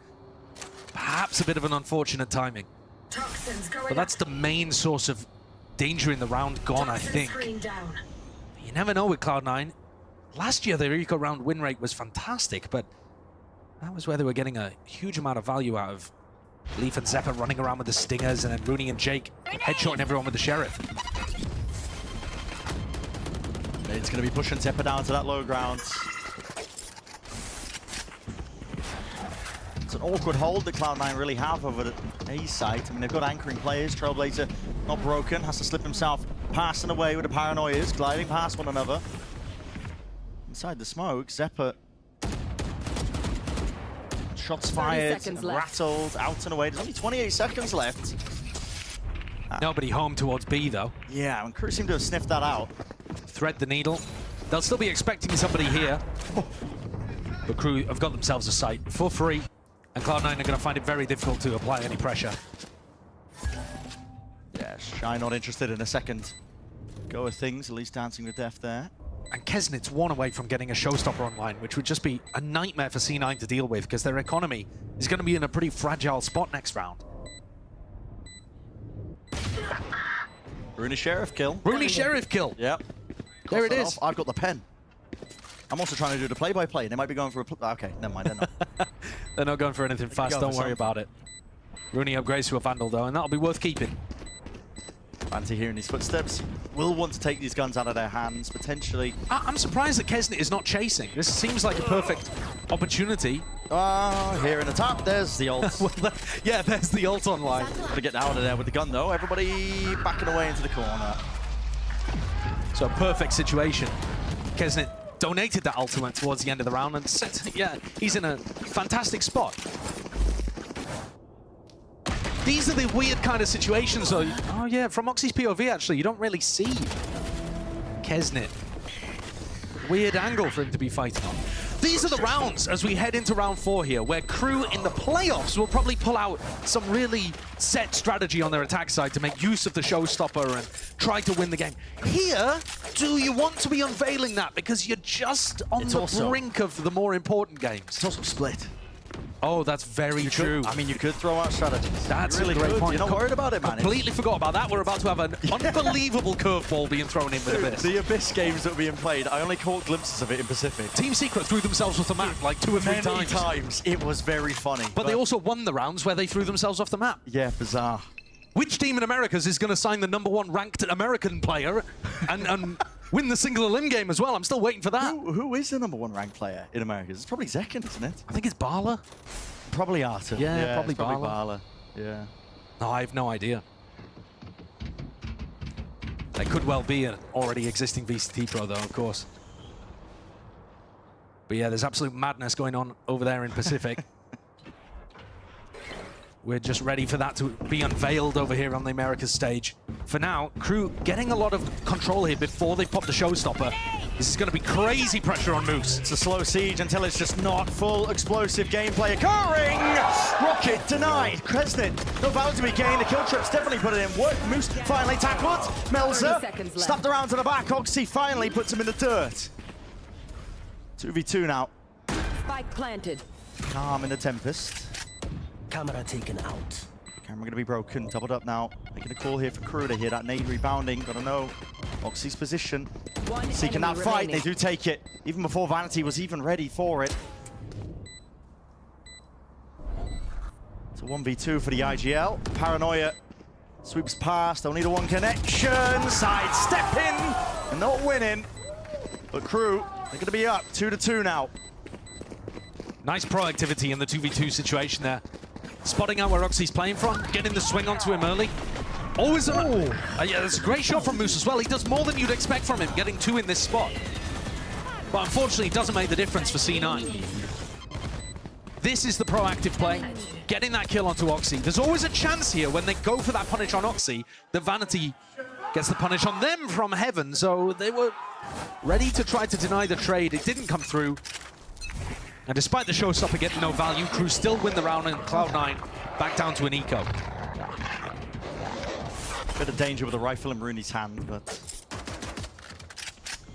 Perhaps a bit of an unfortunate timing. Toxins going But that's the main source of danger in the round gone, I think. Down. You never know with Cloud9. Last year, their eco round win rate was fantastic, but that was where they were getting a huge amount of value out of Leaf and Zeppa running around with the Stingers, and then Rooney and Jake headshotting everyone with the Sheriff. It's going to be pushing Zeppa down to that low ground. It's an awkward hold that Cloud9 really have over the A site. I mean, they've got anchoring players. Trailblazer not broken, has to slip himself past and away with the paranoias, gliding past one another. Inside the smoke, Zeppa. Shots fired, rattled, out and away. There's only 28 seconds left. Nobody home towards B, though. Yeah, and KRU seem to have sniffed that out. Thread the needle. They'll still be expecting somebody here. But KRU have got themselves a site for free. And Cloud9 are going to find it very difficult to apply any pressure. Yeah, Shy not interested in a second go of things, at least dancing with death there. And Kesnit's one away from getting a showstopper online, which would just be a nightmare for C9 to deal with, because their economy is going to be in a pretty fragile spot next round. Rooney Sheriff kill. Rooney Sheriff kill. Yep. There it is. I've got the pen. I'm also trying to do the play-by-play. They might be going for a... Okay, never mind. They're not. They're not going for anything fast. Don't worry about it. Rooney upgrades to a Vandal, though, and that'll be worth keeping. Fancy hearing these footsteps. Will want to take these guns out of their hands, potentially. I'm surprised that Kesnit is not chasing. This seems like a perfect opportunity. Here in the top, there's the ult. Well, yeah, there's the ult online. Got to get out of there with the gun, though. Everybody backing away into the corner. So a perfect situation. Kesnet donated that ultimate towards the end of the round and set, yeah, he's in a fantastic spot. These are the weird kind of situations though. Oh yeah, from Oxy's POV actually, you don't really see Kesnet. Weird angle for him to be fighting on. These are the rounds as we head into round 4 here, where KRU in the playoffs will probably pull out some really set strategy on their attack side to make use of the showstopper and try to win the game. Here, do you want to be unveiling that? Because you're just on the brink of the more important games. It's also split. Oh, that's very true. I mean, you could throw out strategies. That's you really a great could. point. You're not worried about it, man. Completely forgot about that. We're about to have an unbelievable curveball being thrown in with Abyss. The Abyss games that were being played, I only caught glimpses of it in Pacific. Team Secret threw themselves off the map like 2 or 3 times. It was very funny. But they also won the rounds where they threw themselves off the map. Yeah, bizarre. Which team in Americas is going to sign the #1 ranked American player and win the single elim game as well? I'm still waiting for that. Who is the #1 ranked player in Americas? It's probably Zekken, isn't it? I think it's Barla. Probably Arthur. Yeah, probably Barla. Yeah. No, I have no idea. There could well be an already existing VCT pro though, of course. But yeah, there's absolute madness going on over there in Pacific. We're just ready for that to be unveiled over here on the Americas stage. For now, KRU getting a lot of control here before they pop the showstopper. This is going to be crazy pressure on Moose. It's a slow siege until it's just not full explosive gameplay occurring. Rocket denied. Kesnet, no value to be gained. The kill trip's definitely put it in work. Moose finally tackled. Melzer snapped around to the back. Oxy finally puts him in the dirt. 2v2 now. Spike planted. Calm in the Tempest. Camera taken out. Camera going to be broken. Doubled up now. Making a call here for KRU to hear that nade rebounding. Gotta know Oxy's position. Seeking that fight. Remaining. They do take it. Even before Vanity was even ready for it. It's a 1v2 for the IGL. Paranoia sweeps past. Only the one connection. Sidestepping. And not winning. But KRU, they're going to be up 2-2 now. Nice proactivity in the 2v2 situation there. Spotting out where Oxy's playing from, getting the swing onto him early. Always yeah, that's a great shot from Moose as well. He does more than you'd expect from him, getting 2 in this spot. But unfortunately, it doesn't make the difference for C9. This is the proactive play, getting that kill onto Oxy. There's always a chance here when they go for that punish on Oxy, that Vanity gets the punish on them from heaven. So they were ready to try to deny the trade. It didn't come through. And despite the showstopper getting no value, KRU still win the round, and Cloud9 back down to an eco. Bit of danger with a rifle in Rooney's hand, but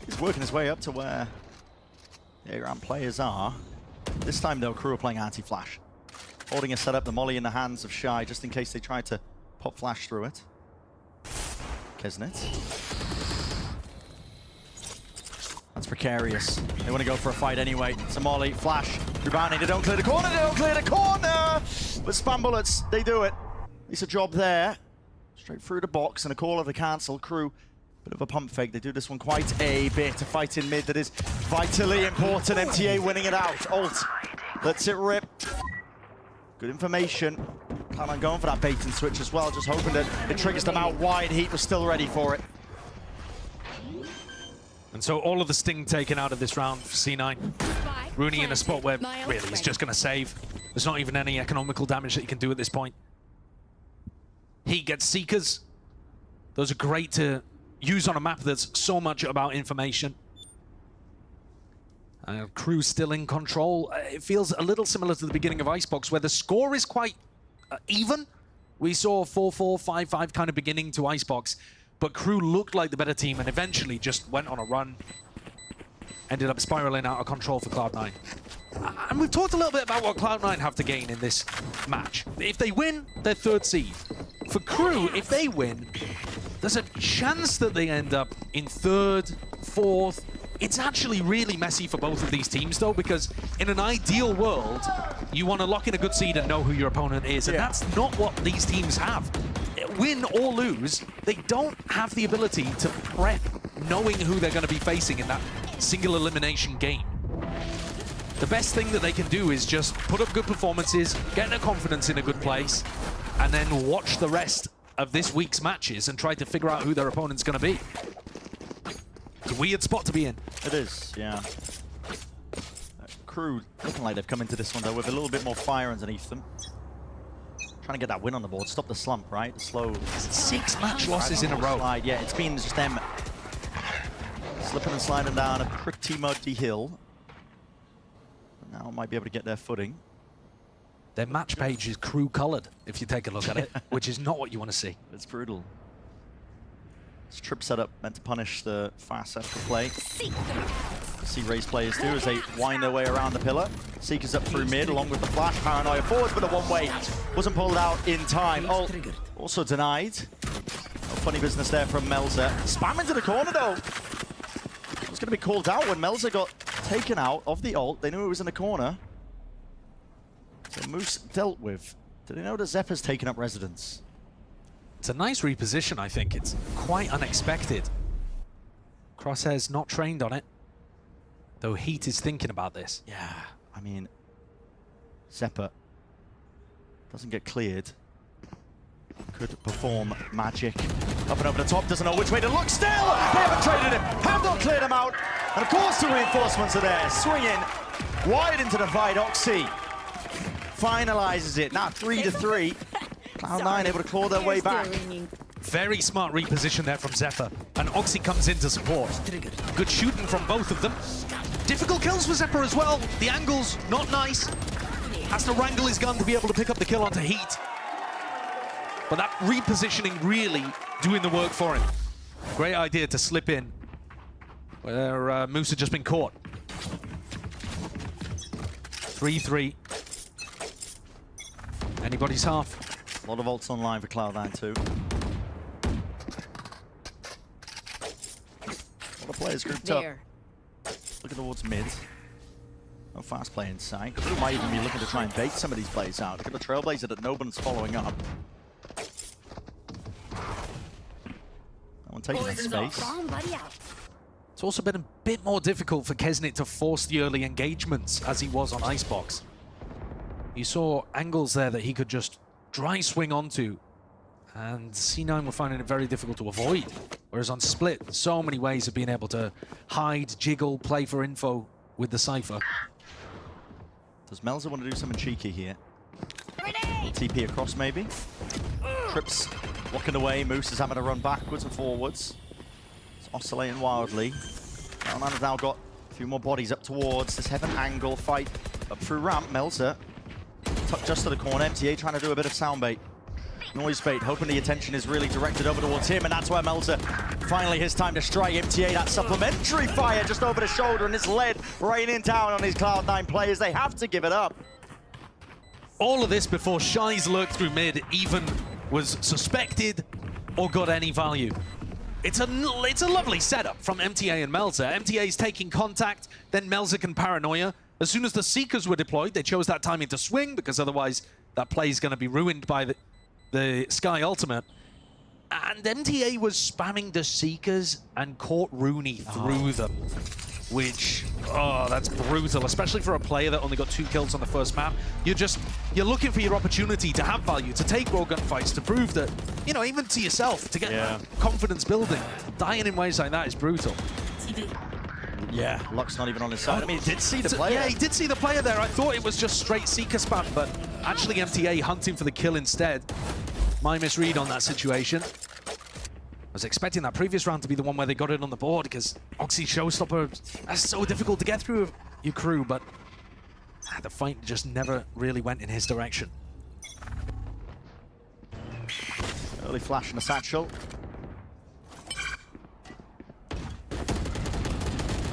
he's working his way up to where the A-round players are. This time, though, KRU are playing anti-flash. Holding a setup, the molly in the hands of Shy, just in case they try to pop flash through it. Kesnet. That's precarious. They want to go for a fight anyway. Somali, flash, rebounding. They don't clear the corner, they don't clear the corner! But spam bullets, they do it. At least a job there. Straight through the box and a call of the cancel. KRU, bit of a pump fake. They do this one quite a bit. A fight in mid that is vitally important. MTA winning it out. Ult lets it rip. Good information. Plan on going for that bait and switch as well. Just hoping that it triggers them out wide. Heat was still ready for it. And so all of the sting taken out of this round for C9. Rooney in a spot where really he's just going to save. There's not even any economical damage that he can do at this point. He gets Seekers. Those are great to use on a map that's so much about information. KRU still in control. It feels a little similar to the beginning of Icebox, where the score is quite even. We saw 4-4, 5-5 kind of beginning to Icebox. But KRU looked like the better team and eventually just went on a run. Ended up spiraling out of control for Cloud9. And we've talked a little bit about what Cloud9 have to gain in this match. If they win, they're 3rd seed. For KRU, if they win, there's a chance that they end up in 3rd, 4th. It's actually really messy for both of these teams, though, because in an ideal world, you want to lock in a good seed and know who your opponent is, and that's not what these teams have. Win or lose, they don't have the ability to prep knowing who they're going to be facing in that single elimination game. The best thing that they can do is just put up good performances, get their confidence in a good place, and then watch the rest of this week's matches and try to figure out who their opponent's going to be. weird spot to be in. It is, yeah. KRU looking like they've come into this one though with a little bit more fire underneath them. Trying to get that win on the board, stop the slump, right? The slow. 6 match losses in a row. Slide. Yeah, it's been just them slipping and sliding down a pretty muddy hill. Now might be able to get their footing. Their match page is KRU colored, if you take a look at it, which is not what you want to see. It's brutal. This trip setup meant to punish the fast extra play. See Ray's players do as they wind their way around the pillar. Seekers up through mid along with the flash. Paranoia forwards, but the one-way wasn't pulled out in time. Oh, also denied. Oh, funny business there from Melzer. Spam into the corner though. It was going to be called out when Melzer got taken out of the ult. They knew it was in the corner. So Moose dealt with. Did they know that Zeppa's taken up residence? It's a nice reposition, I think. It's quite unexpected. Crosshair's not trained on it, though Heat is thinking about this. Yeah, I mean, Zeppa doesn't get cleared. Could perform magic. Up and over the top, doesn't know which way to look still! They haven't traded him, have not cleared him out. And of course the reinforcements are there, swinging wide into the Vide. Oxy finalizes it, now 3-3. Cloud9 able to claw their way back. Very smart reposition there from Zephyr, and Oxy comes in to support. Good shooting from both of them. Difficult kills for Zephyr as well. The angle's not nice. Has to wrangle his gun to be able to pick up the kill onto Heat. But that repositioning really doing the work for him. Great idea to slip in where Moose had just been caught. 3-3. Anybody's half. A lot of ults online for Cloud9 too. A lot of players grouped up. Looking towards mid. No fast play inside. KRU might even be looking to try and bait some of these plays out. Look at the Trailblazer that no one's following up. No one taking that space. It's also been a bit more difficult for Kesnit to force the early engagements as he was on Icebox. You saw angles there that he could just dry swing onto, and C9 were finding it very difficult to avoid. Whereas on Split, so many ways of being able to hide, jiggle, play for info with the Cypher. Does Melzer want to do something cheeky here? TP across maybe? Trips walking away, Moose is having to run backwards and forwards. It's oscillating wildly. Cloud9 has now got a few more bodies up towards this heaven angle fight up through ramp. Melzer tucked just to the corner. MTA trying to do a bit of sound bait. Noise bait, hoping the attention is really directed over towards him, and that's where Melzer finally his time to strike. MTA, that supplementary fire just over the shoulder, and it's led raining down on these Cloud9 players. They have to give it up. All of this before Shy's lurk through mid even was suspected or got any value. It's a lovely setup from MTA and Melzer. MTA's taking contact, then Melzer can Paranoia. As soon as the Seekers were deployed, they chose that timing to swing, because otherwise that play is going to be ruined by the Sky Ultimate. And MTA was spamming the Seekers and caught Rooney through them, which, oh, that's brutal, especially for a player that only got 2 kills on the first map. You're looking for your opportunity to have value, to take raw gun fights, to prove that, you know, even to yourself, to get confidence building. Dying in ways like that is brutal. Yeah, luck's not even on his side. I mean, he did see the player. Yeah, he did see the player there. I thought it was just straight Seeker spam, but actually MTA hunting for the kill instead. My misread on that situation. I was expecting that previous round to be the one where they got it on the board, because Oxy Showstopper, that's so difficult to get through your crew, but the fight just never really went in his direction. Early flash in the satchel.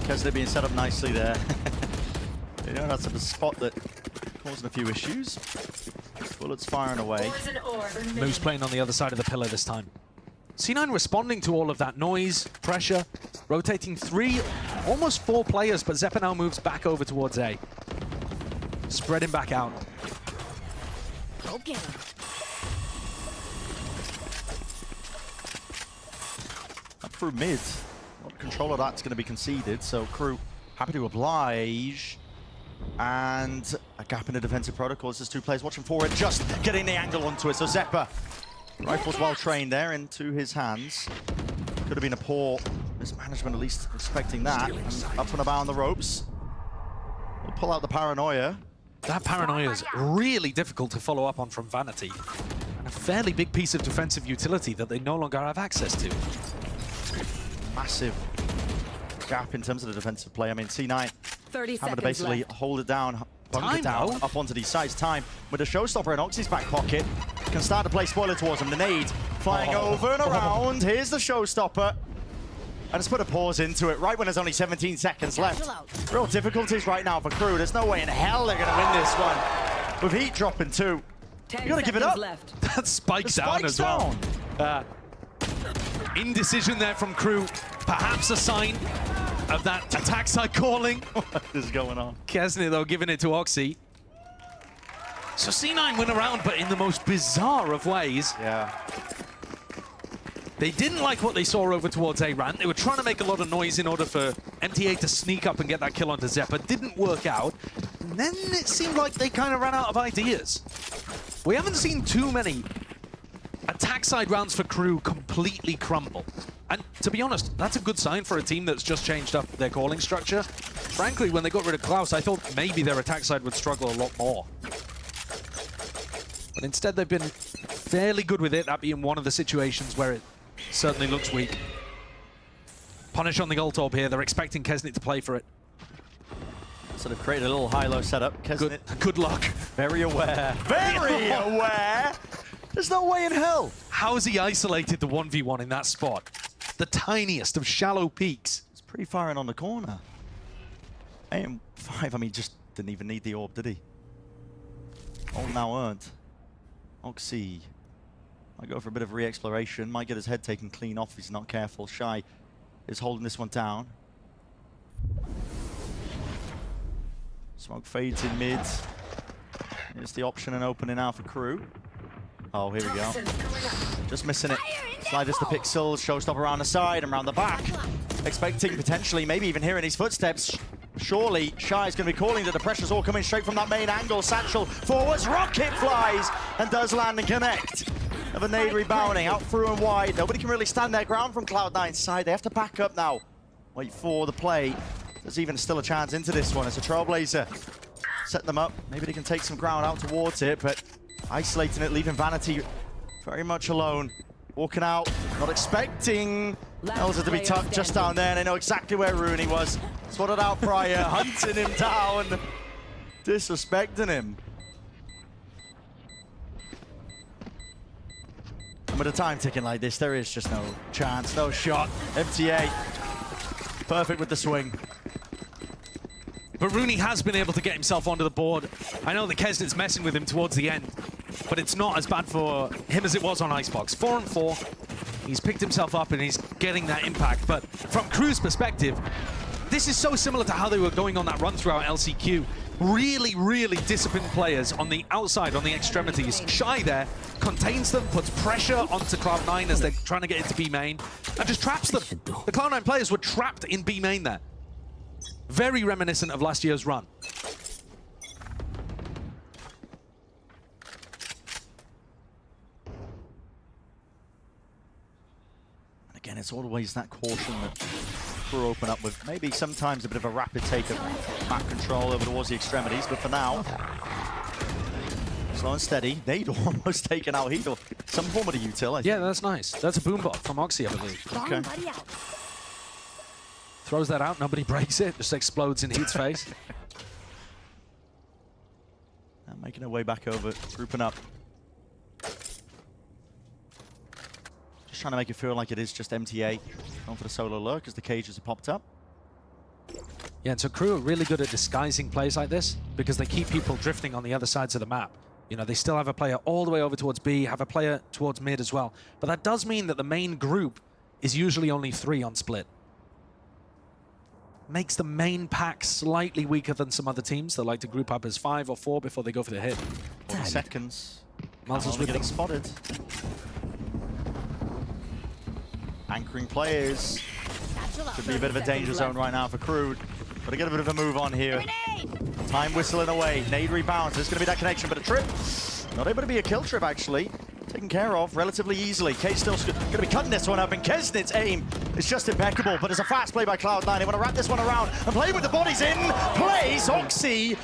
Kesnit being set up nicely there. You know, that's a spot that causing a few issues. Bullets firing away. Moose playing on the other side of the pillar this time. C9 responding to all of that noise, pressure, rotating 3, almost 4 players, but Zeppa now moves back over towards A. Spreading back out. Okay. Up through mid. A lot of control of that's going to be conceded, so KRU happy to oblige. And a gap in the defensive protocols. There's 2 players watching forward, just getting the angle onto it. So Zeppa, rifle's well trained there into his hands. Could have been a poor Mismanagement at least expecting that. And up and about on the ropes. We'll pull out the paranoia. That paranoia is really difficult to follow up on from Vanity. And a fairly big piece of defensive utility that they no longer have access to. Massive gap in terms of the defensive play. I mean, C9 30 having to seconds basically left. hold it down, bunk Time, it down, though. up onto these sides. Time with a showstopper in Oxy's back pocket. Can start to play spoiler towards him. The nade flying over and around. Here's the showstopper. And it's put a pause into it right when there's only 17 seconds left. Real difficulties right now for KRU. There's no way in hell they're going to win this one. With heat dropping too. 10 You got to give it seconds up. left. That spikes down Spike's as well. down. Indecision there from KRU. Perhaps a sign of that attack side calling. What is going on? Kesnit, though, giving it to Oxy. So C9 went around, but in the most bizarre of ways. Yeah. They didn't like what they saw over towards A-Rant. They were trying to make a lot of noise in order for MTA to sneak up and get that kill onto Zeppa. Didn't work out. And then it seemed like they kind of ran out of ideas. We haven't seen too many attack side rounds for KRU completely crumble. And to be honest, that's a good sign for a team that's just changed up their calling structure. Frankly, when they got rid of Klaus, I thought maybe their attack side would struggle a lot more. But instead, they've been fairly good with it, that being one of the situations where it certainly looks weak. Punish on the ult orb here. They're expecting Kesnit to play for it. So they've created a little high-low setup. Kesnit, Good luck. very aware. Very aware! There's no way in hell. How has he isolated the 1v1 in that spot? The tiniest of shallow peaks. It's pretty far in on the corner. AM5, I mean, just didn't even need the orb, did he? All now earned. Oxy might go for a bit of re-exploration. Might get his head taken clean off if he's not careful. Shy is holding this one down. Smoke fades in mid. Here's the option and opening now for KRU. Oh, here we go. Toxins going up. Just missing it. Sliders to pixels, showstopper around the side and around the back. Expecting potentially, maybe even hearing his footsteps. Surely Shy's going to be calling that the pressure's all coming straight from that main angle. Satchel forwards, rocket flies and does land and connect. Of a nade rebounding out through and wide. Nobody can really stand their ground from Cloud9's side. They have to back up now. Wait for the play. There's even still a chance into this one as a Trailblazer. Set them up. Maybe they can take some ground out towards it, but isolating it, leaving Vanity very much alone. Walking out, not expecting Elza to be tucked just down there. They know exactly where Rooney was. Spotted out prior, hunting him down, disrespecting him. And with a time ticking like this, there is just no chance, no shot. MTA, perfect with the swing. But Rooney has been able to get himself onto the board. I know that Kesnit's messing with him towards the end, but it's not as bad for him as it was on Icebox. 4 and 4. He's picked himself up and he's getting that impact. But from KRU's perspective, this is so similar to how they were going on that run throughout LCQ. Really, really disciplined players on the outside, on the extremities. Shy there, contains them, puts pressure onto Cloud9 as they're trying to get into B main, and just traps them. The Cloud9 players were trapped in B main there. Very reminiscent of last year's run. And again, it's always that caution that KRU open up with. Maybe sometimes a bit of a rapid take of map control over towards the extremities, but for now, slow and steady. They'd almost taken out Heatle. Some form of a util, I think. Yeah, that's nice. That's a boombot from Oxy, I believe. Okay. Throws that out, nobody breaks it, just explodes in Heat's face. And making their way back over, grouping up. Just trying to make it feel like it is just MTA. Going for the solo lurk as the cages are popped up. Yeah, and so KRU are really good at disguising plays like this because they keep people drifting on the other sides of the map. You know, they still have a player all the way over towards B, have a player towards mid as well. But that does mean that the main group is usually only 3 on split. Makes the main pack slightly weaker than some other teams that like to group up as 5 or 4 before they go for the hit. 40 seconds. Malza's Only getting spotted. Anchoring players. Could be a bit of a danger zone right now for KRU. Got to get a bit of a move on here. Time whistling away. Nade rebounds. There's going to be that connection, but a trip. Not able to be a kill trip, actually. taken care of relatively easily. K's still going to be cutting this one up, and Kesnit's aim is just impeccable, but it's a fast play by Cloud9. They want to wrap this one around and play with the bodies in place. Oxy, 10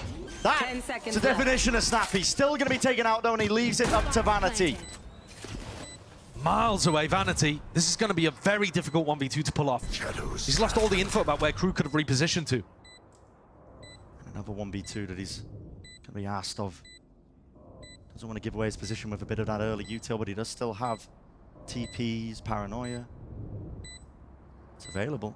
that's seconds the definition of snappy. Still going to be taken out though, and he leaves it up to Vanity. Miles away, Vanity. This is going to be a very difficult 1v2 to pull off. He's lost all the info about where KRU could have repositioned to. Another 1v2 that he's going to be asked of. Doesn't want to give away his position with a bit of that early util, but he does still have TPs, Paranoia. It's available.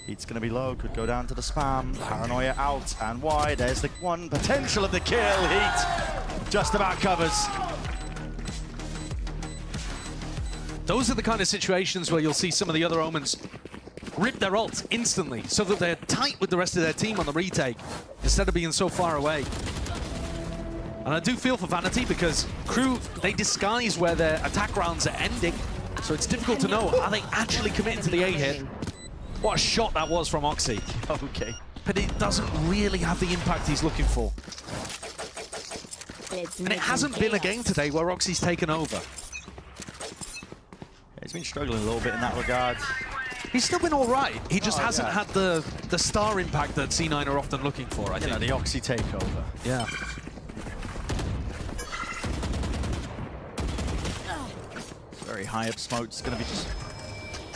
Heat's going to be low, could go down to the spam. Paranoia out and wide. There's the one potential of the kill. Heat just about covers. Those are the kind of situations where you'll see some of the other Omens rip their ult instantly so that they're tight with the rest of their team on the retake instead of being so far away. And I do feel for Vanity because KRU, they disguise where their attack rounds are ending, so it's difficult to know, are they actually committing to the A hit? What a shot that was from Oxy. Okay. But it doesn't really have the impact he's looking for. And it hasn't been a game today where Oxy's taken over. He's been struggling a little bit in that regard. He's still been all right. He just hasn't had the star impact that C9 are often looking for, I think. You know, the Oxy takeover. Yeah. Very high up smoke. It's going to be just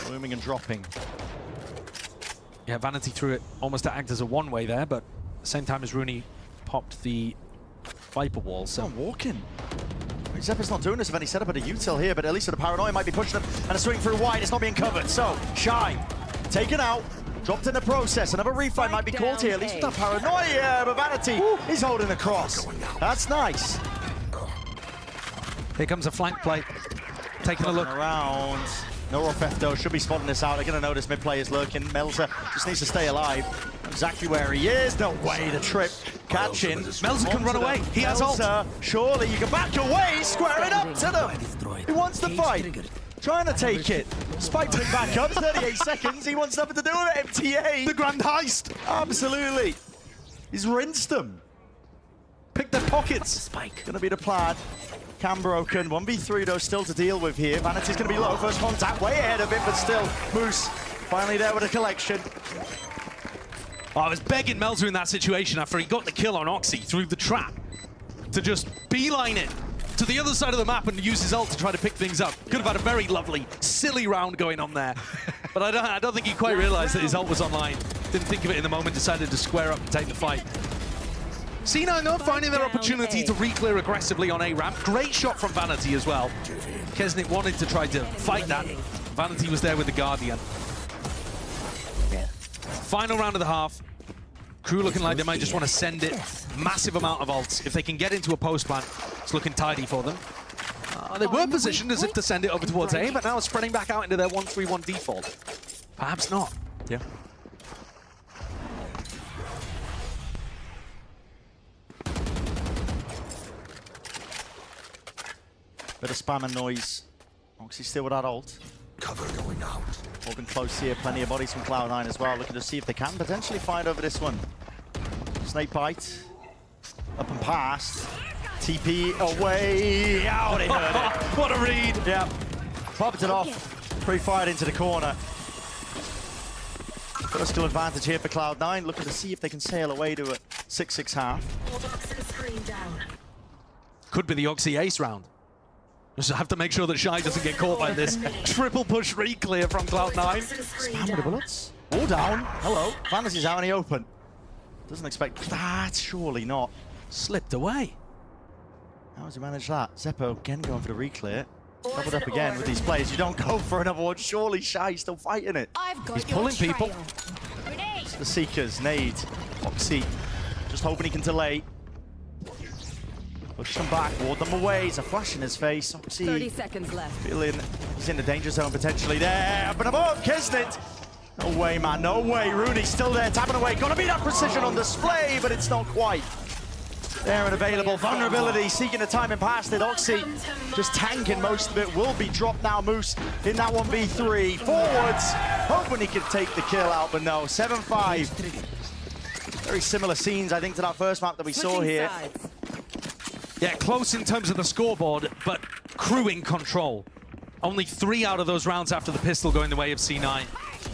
blooming and dropping. Yeah, Vanity threw it almost to act as a one-way there, but at the same time as Rooney popped the Viper wall, so... walking. Zeppa's not doing this with any setup at a util here, but at least the Paranoia might be pushing him, and a swing through wide, it's not being covered. So, Shy, taken out, dropped in the process. Another refight might be called here, at least with that Paranoia, but Vanity, he's holding the cross. That's nice. Here comes a flank play. Taking a look around. Noro Fefto should be spotting this out. They're going to notice mid players lurking. Melza just needs to stay alive. Exactly where he is. No way, the trip. Catching. Melza can run away. He has ult. Surely you can back away. Squaring up to them. He wants the fight. Trying to take it. Spike putting back up. 38 seconds. He wants nothing to do with it. MTA. The grand heist. Absolutely. He's rinsed them. Pick their pockets. Spike. Gonna be the plan. Cam broken. 1v3 though still to deal with here. Vanity's gonna be low. First contact way ahead of it, but still Moose finally there with a collection. Oh, I was begging Melza in that situation after he got the kill on Oxy through the trap to just beeline it to the other side of the map and use his ult to try to pick things up. Could have had a very lovely, silly round going on there. But I don't think he quite realized that his ult was online. Didn't think of it in the moment, decided to square up and take the fight. C9 though, finding their opportunity to re-clear aggressively on A ramp. Great shot from Vanity as well. Kesnit wanted to try to fight that. Vanity was there with the Guardian. Final round of the half. KRU looking like they might just want to send it. Massive amount of ults. If they can get into a post plant, it's looking tidy for them. They were positioned as if to send it over towards A, but now it's spreading back out into their 1-3-1 default. Perhaps not. Yeah. Bit of spam and noise. Oxy still with that ult. Cover going out. Walking close here, plenty of bodies from Cloud9 as well, looking to see if they can potentially fight over this one. Snake bite. Up and past. TP away. Out, he heard it. What a read. Yeah. Popped it off. Pre-fired into the corner. First skill advantage here for Cloud9, looking to see if they can sail away to a 6-6 half. Toxin screen down. Could be the Oxy ace round. Just have to make sure that Shy doesn't get caught by this triple push re-clear from Cloud9. Spam with the bullets. All down. Hello. Vanity's out in the open. Doesn't expect that. Surely not. Slipped away. How does he manage that? Zeppo again going for the re-clear. Doubled up again with these players. You don't go for another one. Surely Shy's still fighting it. He's pulling people. It's the Seekers. Nade. Oxy. Just hoping he can delay. Push them back, ward them away. There's a flash in his face. Oxy 30 seconds left. feeling he's in the danger zone potentially there. Up and above, Kesnit. No way, man, no way. Rooney's still there, tapping away. Gotta be that precision on display, but it's not quite there and available. Vulnerability, seeking the timing past it. Oxy just tanking most of it. Will be dropped now, Moose, in that 1v3. Forwards, hoping he could take the kill out, but no. 7-5. Very similar scenes, I think, to that first map that we saw here. Yeah, close in terms of the scoreboard, but KRU in control. Only 3 out of those rounds after the pistol going the way of C9.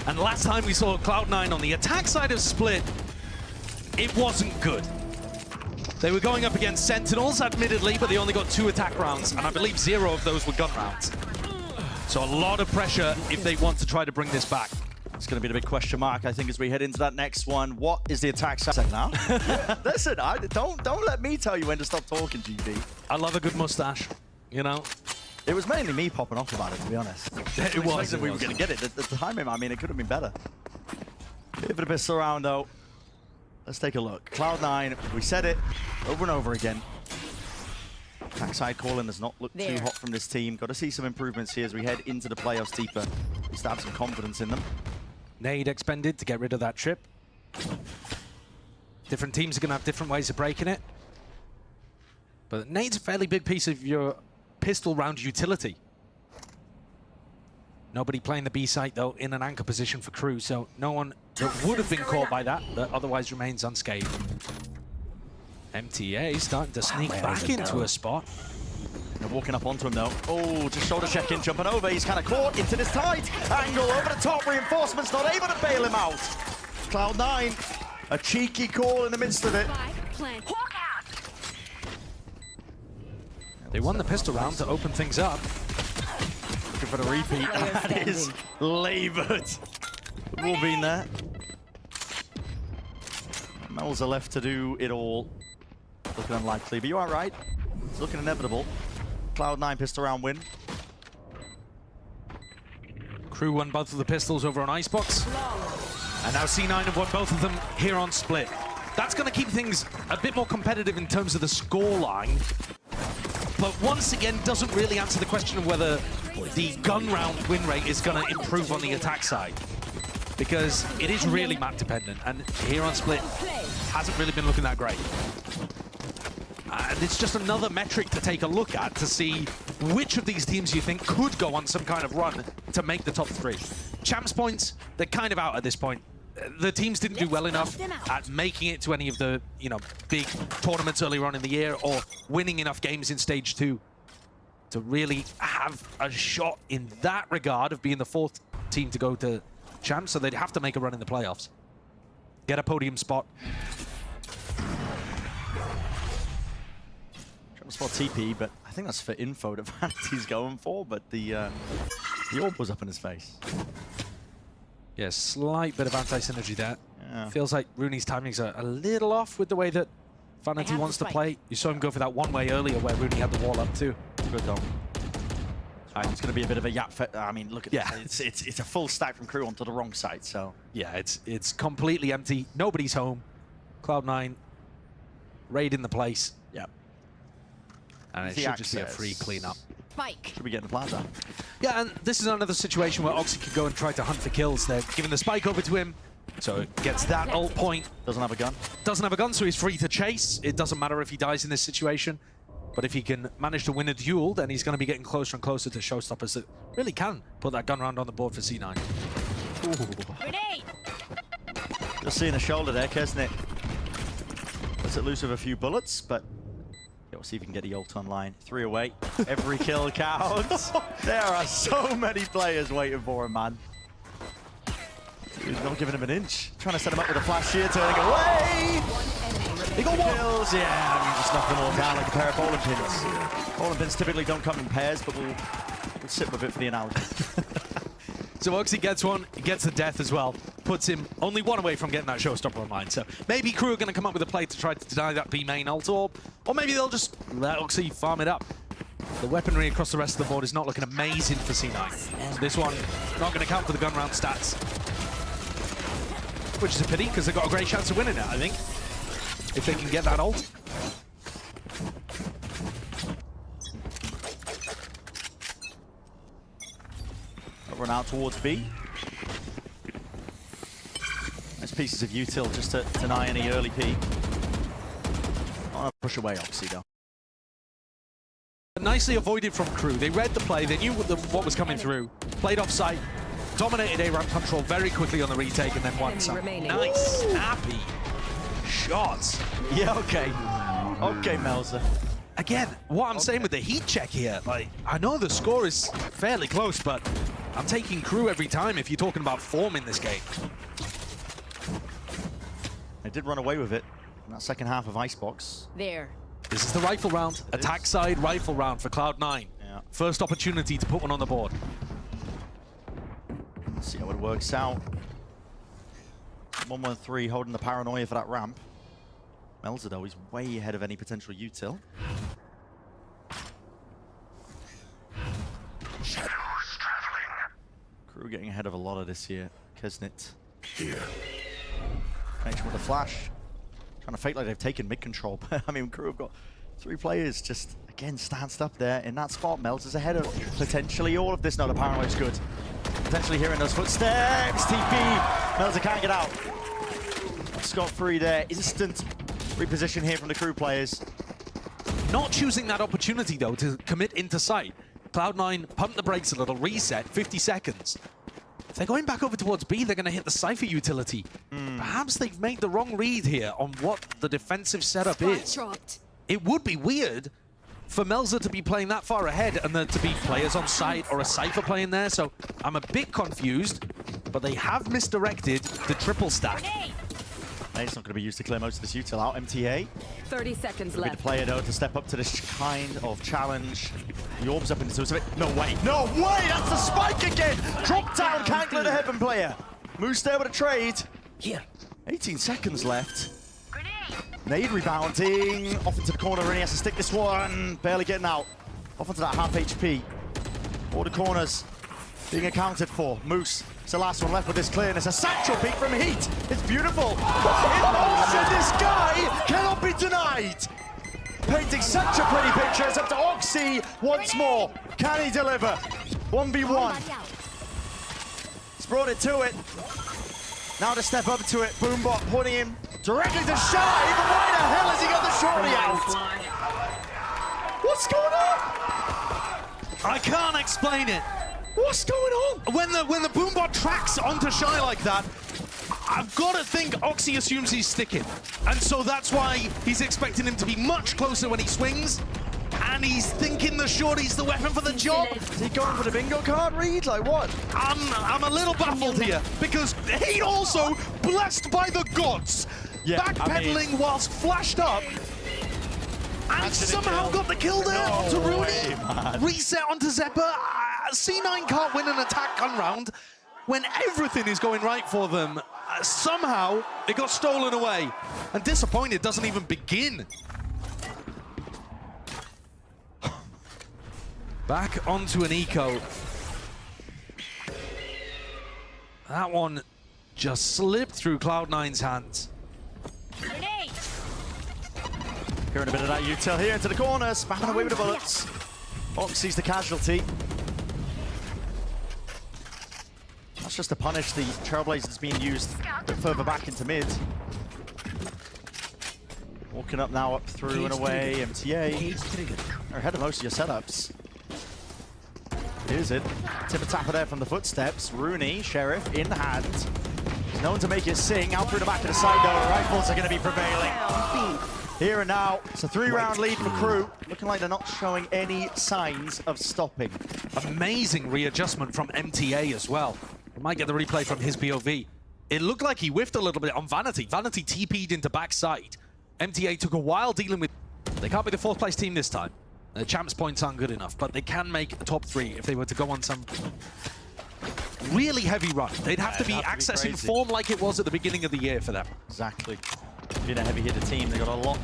And last time we saw Cloud9 on the attack side of Split, it wasn't good. They were going up against Sentinels, admittedly, but they only got 2 attack rounds, and I believe 0 of those were gun rounds. So a lot of pressure if they want to try to bring this back. It's going to be the big question mark, I think, as we head into that next one. What is the attack side now? Listen, don't let me tell you when to stop talking, GB. I love a good mustache, you know? It was mainly me popping off about it, to be honest. It was. We were going to get it. The timing, I mean, it could have been better. Give it a pistol round, though. Let's take a look. Cloud9, we said it over and over again. Attack side calling does not look too hot from this team. Got to see some improvements here as we head into the playoffs deeper. Just to have some confidence in them. Nade expended to get rid of that trip. Different teams are going to have different ways of breaking it. But nade's a fairly big piece of your pistol round utility. Nobody playing the B site, though, in an anchor position for KRU, so no one that would have been caught by that otherwise remains unscathed. MTA starting to sneak back into a spot. They're walking up onto him, though. Oh, just shoulder check in, jumping over. He's kind of caught into this tight angle over the top. Reinforcements not able to bail him out. Cloud9, a cheeky call in the midst of it. They won the pistol round to open things up. Looking for the repeat. That is labored. We've all been there. Mel's are left to do it all. Looking unlikely, but you are right. It's looking inevitable. Cloud9 pistol round win. KRU won both of the pistols over on Icebox. And now C9 have won both of them here on Split. That's going to keep things a bit more competitive in terms of the scoreline. But once again, doesn't really answer the question of whether the gun round win rate is going to improve on the attack side. Because it is really map dependent, and here on Split, hasn't really been looking that great. And it's just another metric to take a look at to see which of these teams you think could go on some kind of run to make the top 3. Champs points, they're kind of out at this point. The teams didn't do well enough at making it to any of the, big tournaments earlier on in the year or winning enough games in stage 2 to really have a shot in that regard of being the 4th team to go to champs, so they'd have to make a run in the playoffs. Get a podium spot. Spot TP, but I think that's for info that Vanity's going for, but the orb was up in his face. Yeah, slight bit of anti-synergy there. Yeah. Feels like Rooney's timings are a little off with the way that Vanity wants to play. You saw him go for that one way earlier where Rooney had the wall up too. Good though. It's going to be a bit of a yap. I mean, look at this. It's a full stack from KRU onto the wrong side, so. Yeah, it's completely empty. Nobody's home. Cloud9 raiding the place. Yep. And it should just be a free cleanup. Spike. Should be getting the plaza. Yeah, and this is another situation where Oxy could go and try to hunt for kills. They're giving the spike over to him, so it gets that ult point. Doesn't have a gun. Doesn't have a gun, so he's free to chase. It doesn't matter if he dies in this situation. But if he can manage to win a duel, then he's going to be getting closer and closer to showstoppers that really can put that gun round on the board for C9. Grenade. Just seeing a shoulder there, Kesnet. Lets it loose with a few bullets, but we'll see if we can get the ult online. 3 away. Every kill counts. There are so many players waiting for him, man. He's not giving him an inch. Trying to set him up with a flash here, turning away. He got one. Kills, yeah, and you just knock them all down like a pair of bowling pins. Bowling pins typically don't come in pairs, but we'll sit with it for the analogy. So Oxy gets one, he gets the death as well. Puts him only 1 away from getting that showstopper online. So maybe KRU are going to come up with a play to try to deny that B main ult orb, or maybe they'll just let Oxy farm it up. The weaponry across the rest of the board is not looking amazing for C9. So this one, not going to count for the gun round stats. Which is a pity, because they've got a great chance of winning it, I think. If they can get that ult. Run out towards B. Nice pieces of util just to deny any early P. Oh, push away, Oxy, though. Nicely avoided from KRU. They read the play, they knew what was coming through. Played off site, dominated A-ramp control very quickly on the retake, and then won some nice, snappy shots. Yeah, okay. Okay, Melzer. again, what I'm saying with the heat check here, like, I know the score is fairly close, but I'm taking KRU every time if you're talking about form in this game. They did run away with it in that second half of Icebox. There. This is the rifle round, attack side rifle round for Cloud9. Yeah. First opportunity to put one on the board. Let's see how it works out. 113 holding the paranoia for that ramp. Melzer, though, is way ahead of any potential util. Shadows traveling. KRU getting ahead of a lot of this here. Kesnit. Here. Connection with the flash. Trying to fake like they've taken mid control. I mean, KRU have got 3 players just, again, stanced up there in that spot. Melzer's ahead of potentially all of this. No, the paranoia's good. Potentially hearing those footsteps. TP. Melzer can't get out. Scot-free there. Instant reposition here from the KRU players. Not choosing that opportunity, though, to commit into sight. Cloud9 pump the brakes a little, reset, 50 seconds. If they're going back over towards B, they're going to hit the Cypher utility. Perhaps they've made the wrong read here on what the defensive setup is. It would be weird for Melzer to be playing that far ahead and there to be players on site or a Cypher playing there, so I'm a bit confused, but they have misdirected the triple stack. It's not going to be used to clear most of this util out. MTA. 30 seconds Good left. player, though, to step up to this kind of challenge. The orb's up into it. No way. No way! That's the spike again! Drop down, can't clear the heaven player. Moose there with a trade. Here. 18 seconds left. Nade rebounding. Off into the corner, and he has to stick this one. Barely getting out. Off into that half HP. All the corners being accounted for. Moose. It's the last one left with this clearness. A satchel peek from Heat. It's beautiful. In motion, this guy cannot be denied. Painting such a pretty picture. It's up to Oxy once more. Can he deliver? 1v1. He's brought it to it. Now to step up to it. Boombot putting him directly to Shy. But why the hell has he got the shorty out? What's going on? I can't explain it. What's going on? When the boombot tracks onto Shy like that, I've got to think Oxy assumes he's sticking. And so that's why he's expecting him to be much closer when he swings. And he's thinking the shorty's the weapon for the job. Is he going for the bingo card read? Like what? I'm a little baffled here because he also blessed by the gods. Yeah, Backpedaling whilst flashed up. And somehow got the kill there onto Rooney. Reset onto Zeppa. C9 can't win an attack gun round when everything is going right for them. Somehow it got stolen away. And disappointed doesn't even begin. Back onto an eco. That one just slipped through Cloud9's hands. Hearing a bit of that util here into the corner, spamming away with the bullets. Oxy's the casualty. That's just to punish the Trailblazers being used a bit further back into mid. Walking up now, up through and away. MTA. They're ahead of most of your setups. Here's it. Tipper-tapper there from the footsteps. Rooney, Sheriff, in hand. There's no one to make it sing. Out through the back of the side, though. Rifles are going to be prevailing. Here and now, it's a 3-round lead for KRU. Looking like they're not showing any signs of stopping. Amazing readjustment from MTA as well. We might get the replay from his POV. It looked like he whiffed a little bit on Vanity. Vanity TP'd into backside. MTA took a while dealing with... They can't be the 4th place team this time. The champs points aren't good enough, but they can make a top 3 if they were to go on some really heavy run. They'd have to be accessing form like it was at the beginning of the year for them. Exactly. Being a heavy hitter team, they've got a lot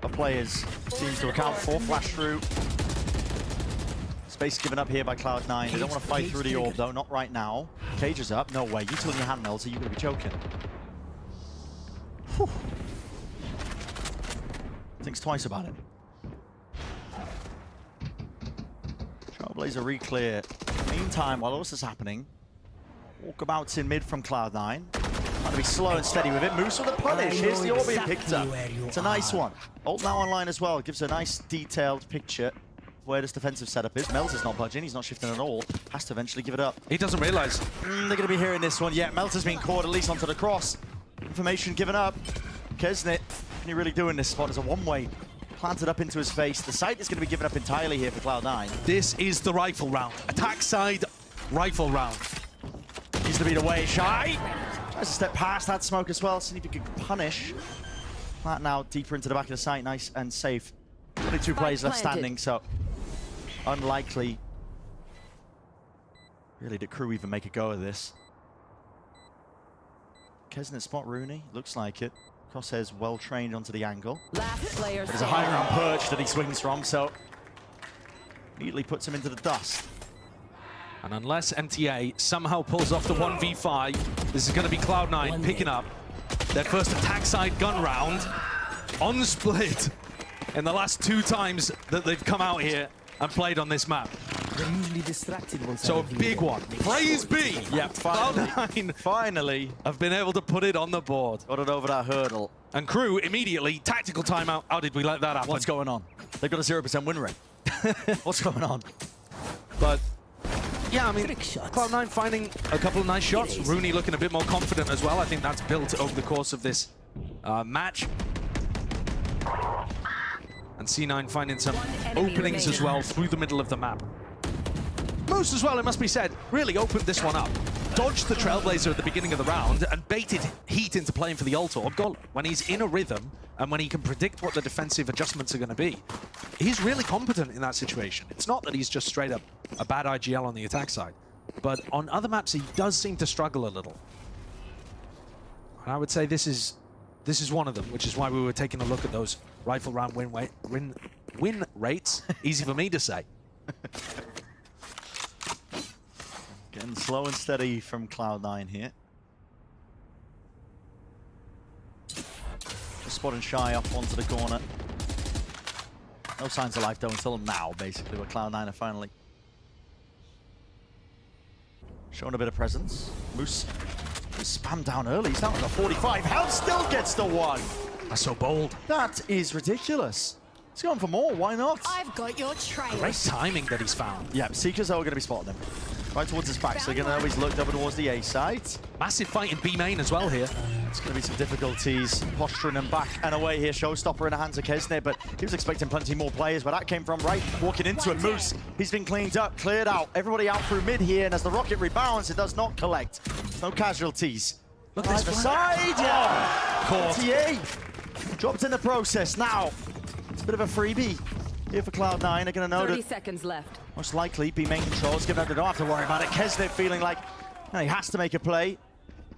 of players, teams to account for. Flash through. Space given up here by Cloud9. They don't want to fight through the orb, though. Not right now. Cage is up. No way. You two in your hand, Melzer. You're going to be choking. Whew. Thinks twice about it. Trailblazer re-clear. Meantime, while all this is happening, walkabouts in mid from Cloud9. Trying to be slow and steady with it. Moose with a punish. Here's the orb being picked up. It's a nice one. Ult now online as well. Gives a nice detailed picture of where this defensive setup is. Melzer's not budging. He's not shifting at all. Has to eventually give it up. He doesn't realize. They're going to be hearing this one. Yeah, Melzer's being caught at least onto the cross. Information given up. Kesnit, can you really do in this spot? It's a one-way. planted up into his face. The site is going to be given up entirely here for Cloud9. This is the rifle round. Attack side rifle round. Needs to beat away. Shy tries to step past that smoke as well. See if he can punish. That now deeper into the back of the site. Nice and safe. Only 2 players left standing, so unlikely. Really, did KRU even make a go of this? Kesnet spot Rooney. Looks like it. Crosshair's well trained onto the angle. Last player There's a high ground perch that he swings from, so immediately puts him into the dust. And unless MTA somehow pulls off the 1v5, this is going to be Cloud9 picking up their first attack side gun round on split in the last 2 times that they've come out here and played on this map. They're usually distracted once So a big one. Praise be! Yeah, finally. Cloud9 Finally have been able to put it on the board. got it over that hurdle. And KRU immediately, tactical timeout. How did we let that happen? What's going on? They've got a 0% win rate. What's going on? But yeah, I mean, Trick shots. Cloud9 finding a couple of nice shots. Rooney looking a bit more confident as well. I think that's built over the course of this match. And C9 finding some openings as well through the middle of the map. Moose as well, it must be said, really opened this one up. Dodged the Trailblazer at the beginning of the round and baited Heat into playing for the ult orb. Goal. When he's in a rhythm and when he can predict what the defensive adjustments are going to be, he's really competent in that situation. It's not that he's just straight up a bad IGL on the attack side, but on other maps he does seem to struggle a little. And I would say this is one of them, which is why we were taking a look at those rifle round win rates. Easy for me to say. Getting slow and steady from Cloud9 here. Just spotting Shy up onto the corner. No signs of life though until now, basically, where Cloud9 are finally showing a bit of presence. Moose spammed down early. He's down to 45 health, still gets the 1. That's so bold. That is ridiculous. He's going for more, why not? I've got your trail. Great timing that he's found. Yeah, Seekers are going to be spotting him. Right towards his back, so they're going to always look over towards the A site. Massive fight in B main as well here. It's going to be some difficulties posturing him back and away here. Showstopper in the hands of Kesnet, but he was expecting plenty more players. Where that came from, right? Walking into it, Moose. He's been cleaned up, cleared out. Everybody out through mid here, and as the rocket rebounds, it does not collect. No casualties. Look at Either this side, yeah. Caught. TA dropped in the process. Now, it's a bit of a freebie here for Cloud9. They're going to know 30 that seconds left. most likely be main controls, given that they don't have to worry about it. Kesnet feeling like he has to make a play.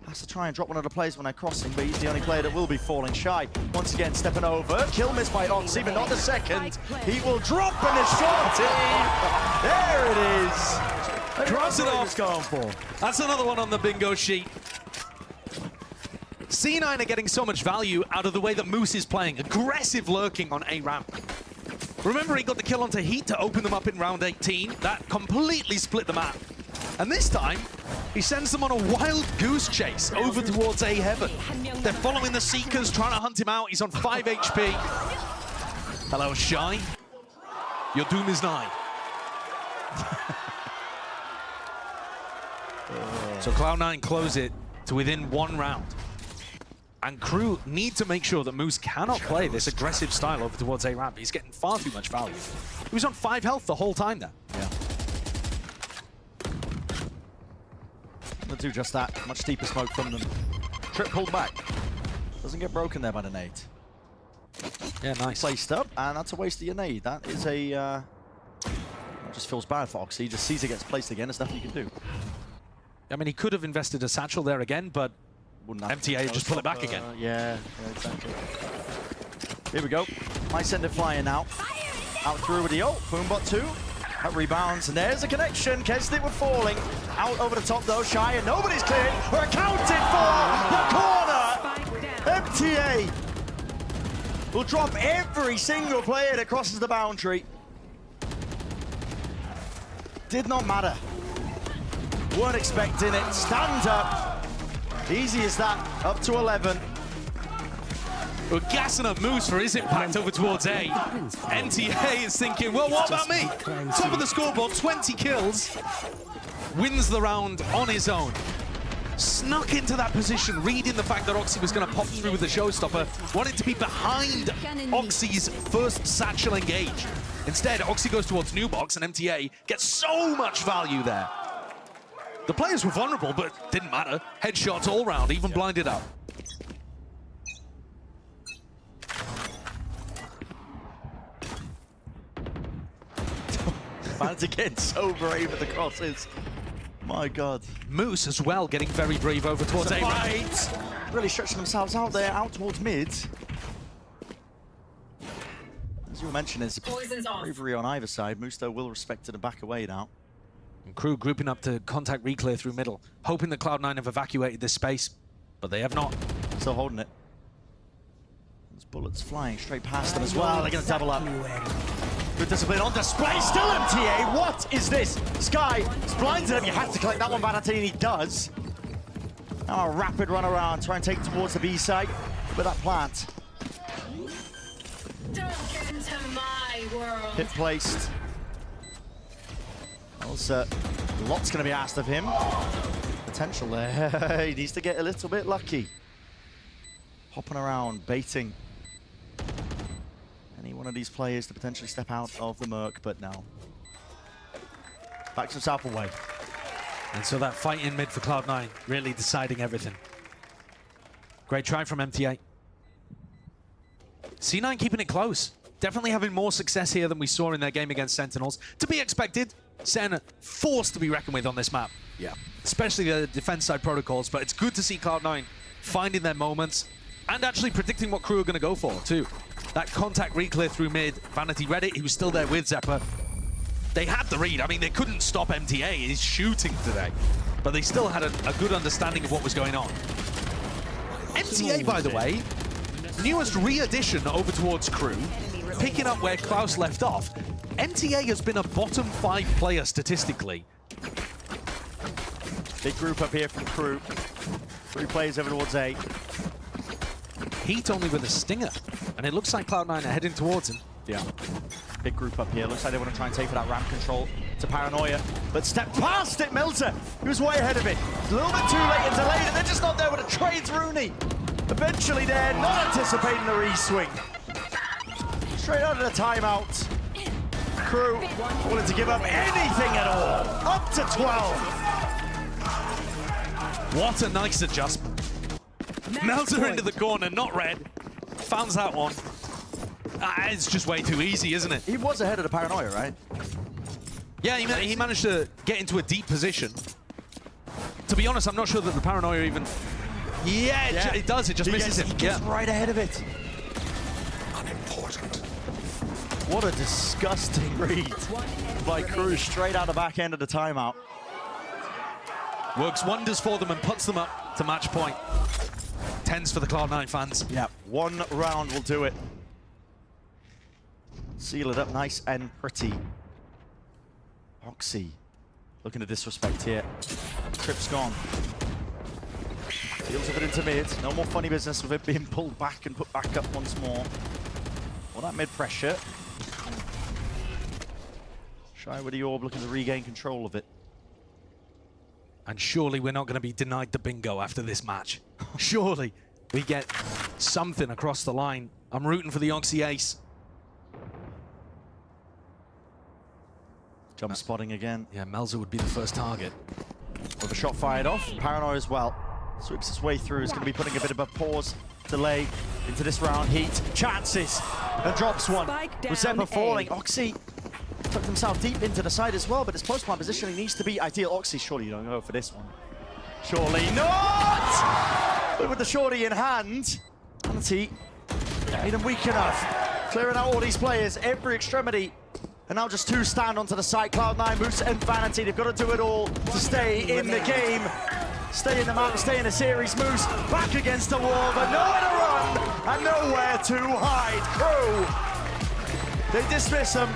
Has to try and drop one of the players when they're crossing, but he's the only player that will be falling. Shy, once again, stepping over. Kill missed by Oxy, but not the second. He will drop and it's short. There it is. Cross it off. Going for. That's another one on the bingo sheet. C9 are getting so much value out of the way that Moose is playing. Aggressive lurking on A ramp. Remember, he got the kill onto Heat to open them up in round 18. That completely split the map. And this time, he sends them on a wild goose chase over towards A heaven. They're following the Seekers, trying to hunt him out. He's on 5 HP. Hello, Shy. Your doom is nigh. So Cloud9 close it to within 1 round. And KRU need to make sure that Moose cannot play this aggressive style over towards A ramp. He's getting far too much value. He was on 5 health the whole time there. Yeah. They'll do just that. Much deeper smoke from them. Trip pulled back. Doesn't get broken there by the nade. Yeah, nice. Placed up, and that's a waste of your nade. That is a... that just feels bad for Oxy. He just sees it gets placed again. There's nothing you can do. I mean, he could have invested a satchel there again, but MTA just pull it back again. Yeah, exactly. Here we go. Might send it flying now. Out through with the ult. Boombot 2. That rebounds, and there's a connection. Kesnet were falling. Out over the top, though. Shy, and nobody's cleared. We're accounted for! The corner! MTA will drop every single player that crosses the boundary. Did not matter. Weren't expecting it. Stand up. Easy as that. Up to 11. We're gassing up Moose for his impact over towards A. MTA is thinking, well, what about me? Top of the scoreboard, 20 kills. Wins the round on his own. snuck into that position, reading the fact that Oxy was going to pop through with the showstopper, wanted to be behind Oxy's first satchel engage. Instead, Oxy goes towards new box, and MTA gets so much value there. The players were vulnerable, but didn't matter. Headshots all round, even blinded up. Fans again so brave at the crosses. My God. Moose as well getting very brave over towards A. Right. Really stretching themselves out there, out towards mid. As you were mentioning, there's bravery on either side. Moose, though, will respect it and back away now. And Crew grouping up to contact reclear through middle, hoping that Cloud9 have evacuated this space, but they have not. Still holding it. There's bullets flying straight past them as well. They're going to double up. Good discipline on display. Still MTA. What is this? Sky is blinded him. You have to collect that one, Vanity, and he does. Now a rapid run around, try and take towards the B side with that plant. Don't get into my world. Hit placed. Also, lots going to be asked of him. Potential there. He needs to get a little bit lucky. Hopping around, baiting any one of these players to potentially step out of the Merc, but no. Backs himself away. And so that fight in mid for Cloud9 really deciding everything. Great try from MTA. C9 keeping it close. Definitely having more success here than we saw in their game against Sentinels. To be expected, Sen forced to be reckoned with on this map. Yeah. Especially the defense side protocols, but it's good to see Cloud9 finding their moments and actually predicting what Crew are going to go for, too. That contact reclear through mid. Vanity read it. He was still there with Zeppa. They had the read. I mean, they couldn't stop MTA. He's shooting today. But they still had a good understanding of what was going on. MTA, by the way, newest re-addition over towards Crew, picking up where Klaus left off. MTA has been a bottom 5 player statistically. Big group up here from Crew. 3 players over towards A. Heat only with a stinger. And it looks like Cloud9 are heading towards him. Yeah. Big group up here. Looks like they want to try and take for that ramp control to Paranoia. But step past it, Melter. He was way ahead of it. A little bit too late and delayed, and they're just not there with a trades Rooney. Eventually there, not anticipating the re-swing. Straight out of the timeout. Crew willing to give up anything at all. Up to 12. What a nice adjustment. Melter into the corner, not red. Found that one. It's just way too easy, isn't it? He was ahead of the Paranoia, right? Yeah, he managed to get into a deep position. To be honest, I'm not sure that the Paranoia even... Yeah, it does. It just misses him. He gets right ahead of it. Unimportant. What a disgusting read by Crew straight out the back end of the timeout. Works wonders for them and puts them up to match point. Tens for the Cloud9 fans. Yeah, 1 round will do it. Seal it up nice and pretty. Oxy looking to disrespect here. Trip's gone. Deals with it into mid. No more funny business with it being pulled back and put back up once more. Well, that mid pressure. Shy with the orb looking to regain control of it. And surely we're not going to be denied the bingo after this match. Surely we get something across the line. I'm rooting for the Oxy ace. Jump spotting again. Yeah, Melzer would be the first target. With a shot fired off. Paranoia as well. Sweeps his way through. Is going to be putting a bit of a pause, delay into this round. Heat. Chances. And drops one. With Zeppa falling. Oxy took himself deep into the side as well, but his post-plant positioning needs to be ideal. Oxy, surely you don't go for this one. Surely not! But with the shorty in hand, Vanity made him weak enough. Clearing out all these players, every extremity. And now just 2 stand onto the site. Cloud9, Moose and Vanity. They've got to do it all to stay in the game. Stay in the map, stay in the series. Moose back against the wall, but nowhere to run and nowhere to hide. Crew, they dismiss him.